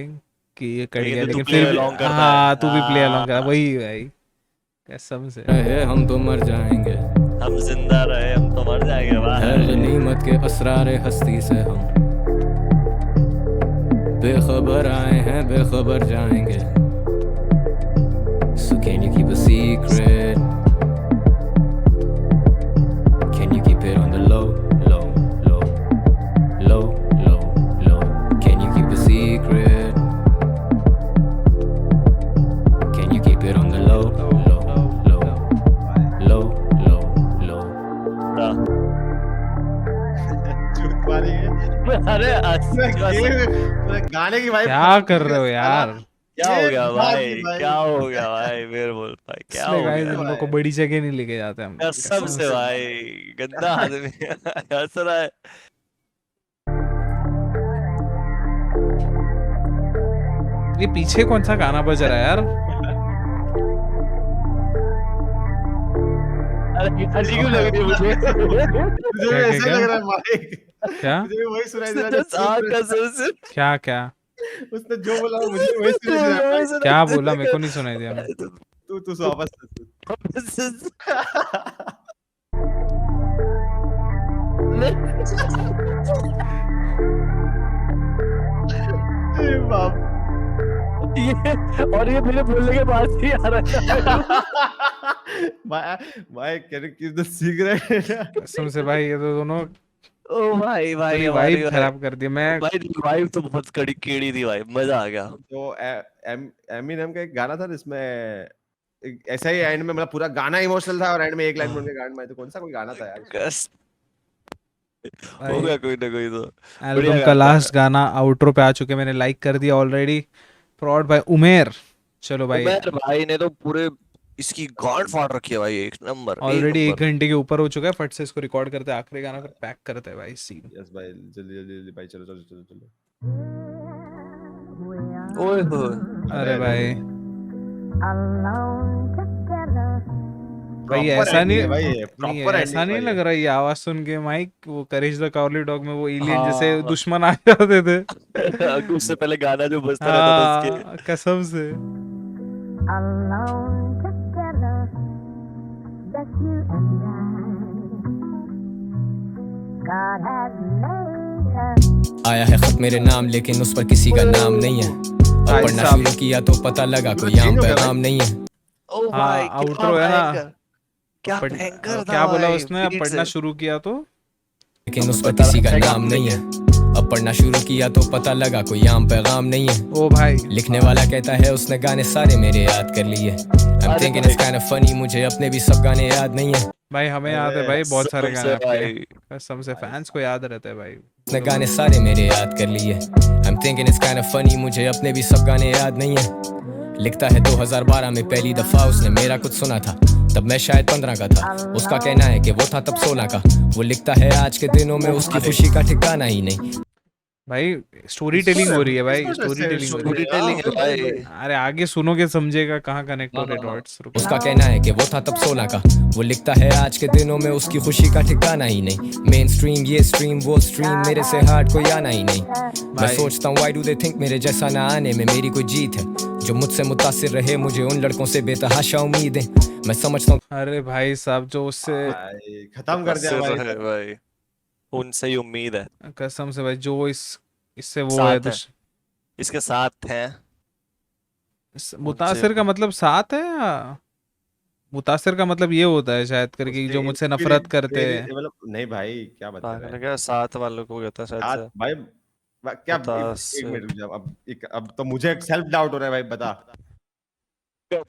कि ये कट लेकिन गया है, तू लेकिन play फिर along करता है। हाँ तू भी प्ले अलोंग कर. हाँ। वही भाई कसम से. रहे हम तो मर जाएंगे. हम जिंदा रहे हम तो मर जाएंगे हर भाई। गनीमत के असरार हस्ती से हम बेखबर आए हैं बेखबर जाएंगे. So can you keep a secret? Can you keep it on the low, low, low, low, low, low? Can you keep a secret? Can you keep it on the low, low, low, low, low, low? झूठ मारी है। अरे गाने की वाइब क्या कर रहे हो यार? क्या हो ये गया बात भाई? नहीं भाई। क्या हो गया भाई? मेरे बोल भाई क्या इसलिए हो गाइस गया? हम लोग को बड़ी जगह नहीं लेके जाते हम. कसम से भाई गंदा आदमी हंस रहा है। ये पीछे कौन सा गाना बज रहा है यार? अरे अजीब क्यों लग रही है मुझे? मुझे भी ऐसा क्या? लग रहा है माइक। क्या मुझे भी वही सुनाई दे रहा है Just आग कसम से क्या क्या उसने जो बोला मुझे भी वही सुनाई दे रहा है। क्या बोला? मेरे को नहीं सुनाई दिया. तू वापस बाप और ये मेरे बोलने के बाद ही आ रहा है। भाई can you keep the secret? कसम से भाई ये तो दोनों ओ भाई भाई पूरी हमारी वाइब खराब कर दी. मैं भाई वाइब तो बहुत कड़ी कीड़ी थी भाई, मजा आ गया। तो एमिनेम का एक गाना था जिसमें ऐसा ही एंड में मतलब पूरा गाना इमोशनल था और एंड में एक लाइन बोल के गाना में तो कौन सा कोई गाना था यार? कस हो भाई गया कोई ना कोई तो। एल्बम बढ़िया का गाना लास्ट गाना आउटरो पे आ चुके. मैंने लाइक कर दिया ऑलरेडी. प्रॉड बाय उमेर. चलो भाई उमेर भाई ने तो पूरे इसकी गांड फाड़ रखी है भाई, एक नंबर ऑलरेडी एक 1 घंटे के ऊपर हो चुका है. फट से इसको रिकॉर्ड करते हैं, आखिरी गाना फिर पैक करते हैं भाई सीन. यस भाई जल्दी जल्दी जल्दी भाई चलो चलो चलो चलो. नंबर। ओए होए अरे भाई भाई Proper ऐसा ending नहीं है भाई ये, नहीं proper ऐसा ending नहीं भाई लग ये। रहा ये आवाज सुन के माइक. वो करेज द कावरली डॉग में वो एलियन जैसे हाँ। दुश्मन आ जाते थे. उससे पहले गाना जो बजता रहता था उसके। हाँ कसम से. आया है खत मेरे नाम लेकिन उस पर किसी का नाम नहीं है. और भाई पढ़ना साहब. शुरू किया तो पता लगा कोई change आम हो गया पैगाम नहीं है. ओ हाँ, भाई outro है ना। क्या पढ़- भयंकर था क्या बोला भाई, उसने? अब Phoenix पढ़ना से। शुरू किया तो लेकिन उस पर किसी का नाम नहीं है. अब पढ़ना शुरू किया तो पता लगा कोई आम पैगाम नहीं है. ओ भाई लिखने वाला कहता है उसने गाने सारे मेरे याद कर लिए. I'm अरे thinking भाई। it's kind of funny, मुझे अपने भी सब गाने याद नहीं है. भाई हमें याद है भाई बहुत सारे कसम गाने से आपके. भाई। कसम से फैंस को याद रहता है भाई. उसने गाने सारे मेरे याद कर लिए. I'm thinking it's kind of funny, मुझे अपने भी सब गाने याद नहीं है. लिखता है 2012 में पहली दफा उसने मेरा कुछ सुना था. तब मैं शायद 15 का था. उसका कहना है कि वो था तब 16 का. वो लिखता है आज के दिनों में उसकी खुशी का ठिकाना ही नहीं. भाई स्टोरी टेलिंग हो रही है भाई. इसको स्टोरी टेलिंग हो रही स्टोरी टेलिंग है भाई। है. अरे आगे सुनोगे समझेगा कहाँ कनेक्ट हो रहे डॉट्स. उसका कहना है कि वो था तब 16 का. वो लिखता है आज के दिनों में उसकी खुशी का ठिकाना ही नहीं. मेन स्ट्रीम ये स्ट्रीम वो स्ट्रीम मेरे से हार्ड कोई आना ही नहीं. मैं भाई। सोचता हूँ why do they think मेरे जैसा ना आने में मेरी कोई जीत है. जो मुझसे मुतासिर रहे मुझे उन लड़कों से बेतहाशा उम्मीदें. मैं समझता हूँ अरे भाई साहब जो उससे भाई खत्म कर दिया उससे भाई. तो है भाई, उनसे ही उम्मीद है। कसम से भाई जो इससे वो साथ है है। इसके साथ हैं मुतासिर का मतलब साथ है या मुतासिर का मतलब ये होता है शायद करके जो मुझसे नफरत करते हैं. मतलब नहीं भाई क्या बता रहा पागल है है क्या? साथ वालों को कहता है शायद साथ से। भाई क्या बता एक मिनट रुक जा, अब तो मुझे सेल्फ डाउट हो रहा है भाई, बता।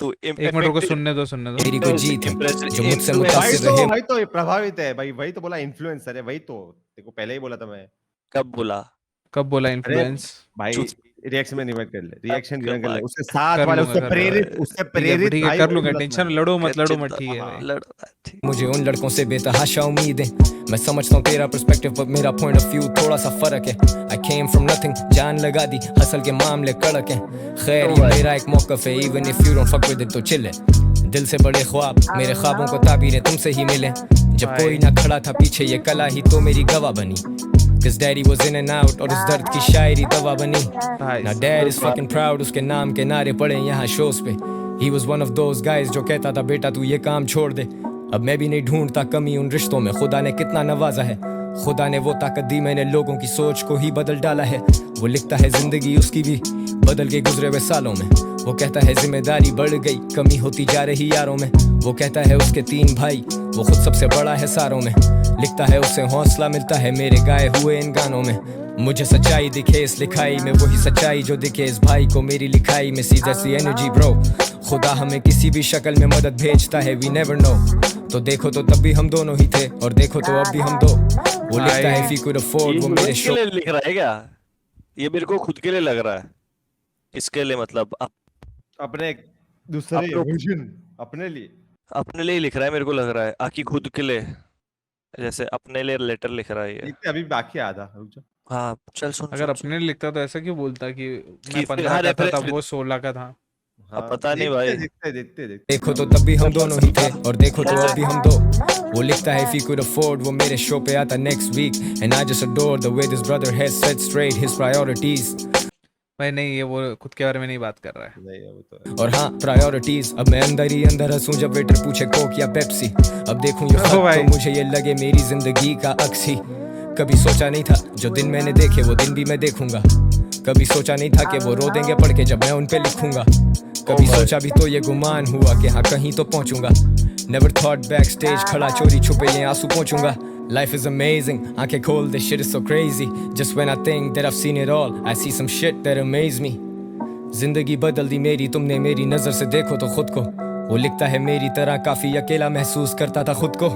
तू एक मिनट रुको, सुनने दो मेरी कोई जीत है जो मुझसे भाई मुतासिर तो रहे भाई तो ये प्रभावित है भाई, वही तो बोला इन्फ्लुएंसर है, वही तो देखो पहले ही बोला था मैं। कब बोला? कब बोला अरे इन्फ्लुएंस? भाई चूत। रिएक्शन में रिवर्ट कर ले, रिएक्शन कर रिवर्ट कर ले, भाई। उसके साथ कर वाले लूंगा, उससे कर प्रेरित, लूंगा। उससे ठीक है प्रेरित ठीक है, भाई कर वही लूंगा, बोला था टेंशन मैंने। लड़ो मत कर लड़ो चिंता, मत, ठीक है हाँ। भाई। लड़ ठीक। मुझे उन लड़कों से बेतहाशा उम्मीद है। मैं समझता हूँ तेरा पर्सपेक्टिव पर मेरा पॉइंट ऑफ व्यू थोड़ा सा फर्क है। आई केम फ्रॉम नथिंग, जान लगा दी, हसल के मामले कड़क है। खैर ये मेरा एक मौकफ है, even if you don't fuck with it तो चिल है। दिल से बड़े ख्वाब, मेरे ख्वाबों को ताबीरें तुमसे ही मिले। जब कोई ना खड़ा था पीछे, ये कला ही तो मेरी गवाह बनी। Cause daddy was in and out और उस दर्द की शायरी दवा बनी। भाई Now dad is fucking proud, उसके नाम के नारे पड़े यहाँ शोज पे। He was one of those guys जो कहता था बेटा तू ये काम छोड़ दे। अब मैं भी नहीं ढूंढता कमी उन रिश्तों में, खुदा ने कितना नवाजा है। खुदा ने वो ताकत दी, मैंने लोगों की सोच को ही बदल डाला है। वो लिखता है जिंदगी उसकी भी बदल के गुजरे हुए सालों में। वो कहता है जिम्मेदारी बढ़ गई, कमी होती जा रही यारों में। वो कहता है उसके 3 भाई, वो खुद सबसे बड़ा है सारों में। लिखता है उससे हौसला मिलता है मेरे गाए हुए इन गानों में। मुझे सच्चाई दिखे इस लिखाई में, वही सच्चाई जो दिखे इस भाई को मेरी लिखाई में। सी जैसी एनर्जी ब्रो, खुदा हमें किसी भी शक्ल में मदद भेजता है, वी नेवर नो। तो देखो तो तब भी हम दोनों ही थे, और देखो तो अब भी हम दो। वो लिखता है if you could afford, वो मेरे के शो लिए लिख रहा है क्या? ये मेरे को खुद के लिए लग रहा है। इसके लिए मतलब अपने दूसरे विजन, अपने लिए अपने लिए ही लिख रहा है, मेरे को लग रहा है। आकी खुद के लिए, जैसे अपने लिए लेटर लिख रहा है ये। देखते अभी बाकी आधा, रुक जा। हाँ चल सुन अगर सुन, अपने लिए लिखता तो ऐसा क्यों बोलता कि कि मैं फिर 15 हाँ, का था reference तब वो 16 का था। हाँ, पता नहीं देखते, भाई। देखते देखो तो तब भी हम दोनों ही थे, और देखो तो अब भी हम दो। वो लिखता है if he could afford, वो मेरे शो पे आता next week, and I just adore the way this brother has set straight his priorities। भाई नहीं, ये वो खुद के बारे में नहीं बात कर रहा है। नहीं है वो तो है। और हाँ प्रायोरिटीज, अब मैं अंदर ही अंदर हंसूं जब वेटर पूछे कोक या पेप्सी। अब देखूं ये खत भाई। तो मुझे ये लगे मेरी जिंदगी का अक्स ही। कभी सोचा नहीं था जो दिन मैंने देखे वो दिन भी मैं देखूंगा। कभी सोचा नहीं था कि वो रो देंगे पढ़ के जब मैं उन पे लिखूंगा। कभी सोचा भी तो ये गुमान हुआ कि हाँ कहीं तो पहुंचूंगा। Never thought backstage खड़ा चोरी छुपे ये आंसू पहुंचूंगा। Life is amazing, आंखें खोल, this shit is so crazy. Just when I think that I've seen it all, I see some shit that amaze me. जिंदगी बदल दी मेरी तुमने, मेरी नजर से देखो तो खुद को। वो लिखता है मेरी तरह काफी अकेला महसूस करता था खुद को,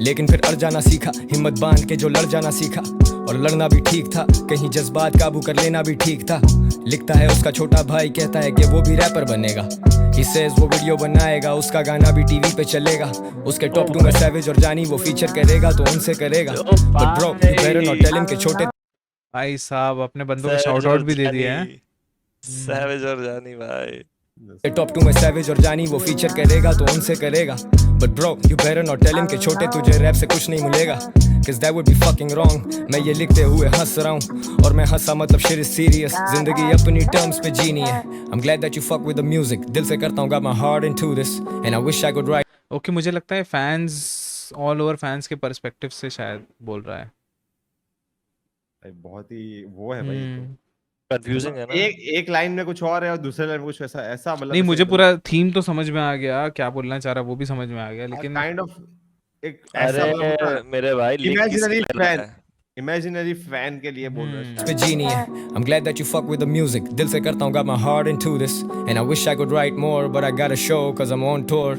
लेकिन फिर अड़ जाना सीखा, हिम्मत बांध के जो लड़ जाना सीखा। और लड़ना भी ठीक था, कहीं जज्बात काबू कर लेना भी ठीक था। लिखता है उसका छोटा भाई, कहता है कि वो भी रैपर बनेगा। He says वो वीडियो बनाएगा, उसका गाना भी टीवी पे चलेगा। उसके टॉप 2 में सैवेज और जानी वो फीचर करेगा तो उनसे करेगा। But bro, you better not tell him के छोटे भाई साहब अपने बंदों को शाउट आउट भी दे दिया है। सैवेज और जानी भाई। टॉप 2 में सैवेज और जानी वो फीचर करेगा तो उनसे करेगा। But bro, you better not tell him के छोटे तुझे रैप से कुछ नहीं मिलेगा। Cause that would be fucking wrong। मैं ये लिखते हुए हंस रहा हूँ, और मैं हंसा मतलब shit is serious। जिंदगी अपनी टर्म्स पे जीनी है। I'm glad that you fuck with the music। दिल से करता हूँ, got my heart into this, and I wish I could write। Okay, मुझे लगता है फैंस, ऑल ओवर फैंस के पर्सपेक्टिव से शायद बोल रहा है। भाई बहुत ही वो है भाई ये तो। कंफ्यूजिंग है ना। एक लाइन में कुछ और है और दूसरे लाइन में कुछ ऐसा मतलब नहीं, मुझे पूरा थीम तो समझ में आ गया, क्या बोलना चाह रहा वो भी समझ में आ गया, लेकिन काइंड ऑफ एक ऐसा अरे मेरे भाई इमेजिनरी फैन, इमेजिनरी फैन के लिए बोल रहा है। पे जीनी है। I'm glad that you fuck with the music। दिल से करता हूँ, got my heart into this, and I wish I could write more, but I got a show cause I'm on tour।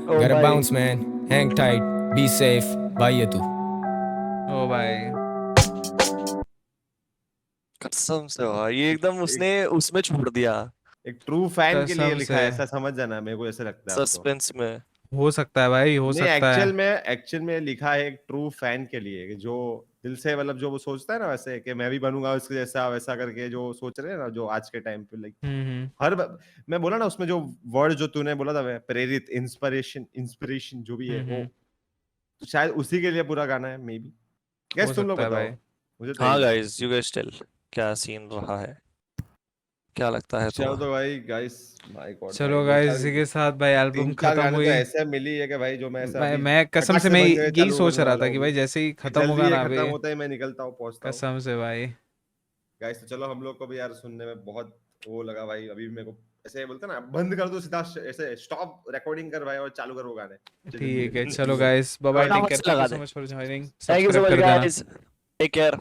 Gotta bounce man, hang tight, be safe, bye ये तू। ओ भाई कसम से भाई, ये एकदम उसने उसमें छोड़ दिया एक ट्रू फैन के लिए कसम लिखा है, से। ऐसा समझ जाना, मेरे को ऐसा लगता है। सस्पेंस में। हो सकता है भाई, हो नहीं, सकता है। एक्चुअल में लिखा है एक ट्रू फैन के लिए, जो दिल से मतलब जो वो सोचता है ना वैसे कि मैं भी बनूंगा उसके जैसा, वैसा करके जो सोच रहे हैं ना, जो आज के टाइम पे लाइक हर मैं बोला ना उसमें जो वर्ड जो तूने बोला था, प्रेरित, इंस्पिरेशन जो भी है वो, तो शायद उसी के लिए पूरा गाना है मे बी। गैस तुम लोग सकता है बताओ, भाई। मुझे तो हाँ यही- गाइस, यू गाइस टेल क्या सीन रहा है, क्या लगता है चलो तुम्हें? तो भाई गाइस, माय गॉड चलो गाइस, इसी के साथ भाई एल्बम खत्म हुई। तो ऐसे मिली है कि भाई जो मैं ऐसा अभी मैं कसम फटाक से मैं बंद करके यही चालू सोच करने रहा वाला था कि हूँ। भाई जैसे ही खत्म जल्दी होगा ये ना खत्म अभी, होता है मैं निकलता हूँ, पहुंचता हूँ कसम से भाई। गाइस। तो चलो हम लोग को भी यार सुनने में बहुत वो लगा भाई, अभी मेरे को ऐसे बोलते ना बंद कर दो सीधा, ऐसे स्टॉप रिकॉर्डिंग कर भाई और चालू कर वो गाने। ठीक है, चलो guys, bye bye, take care, thank you so much for joining, thank you so subscribe much कर देना। Guys, take care.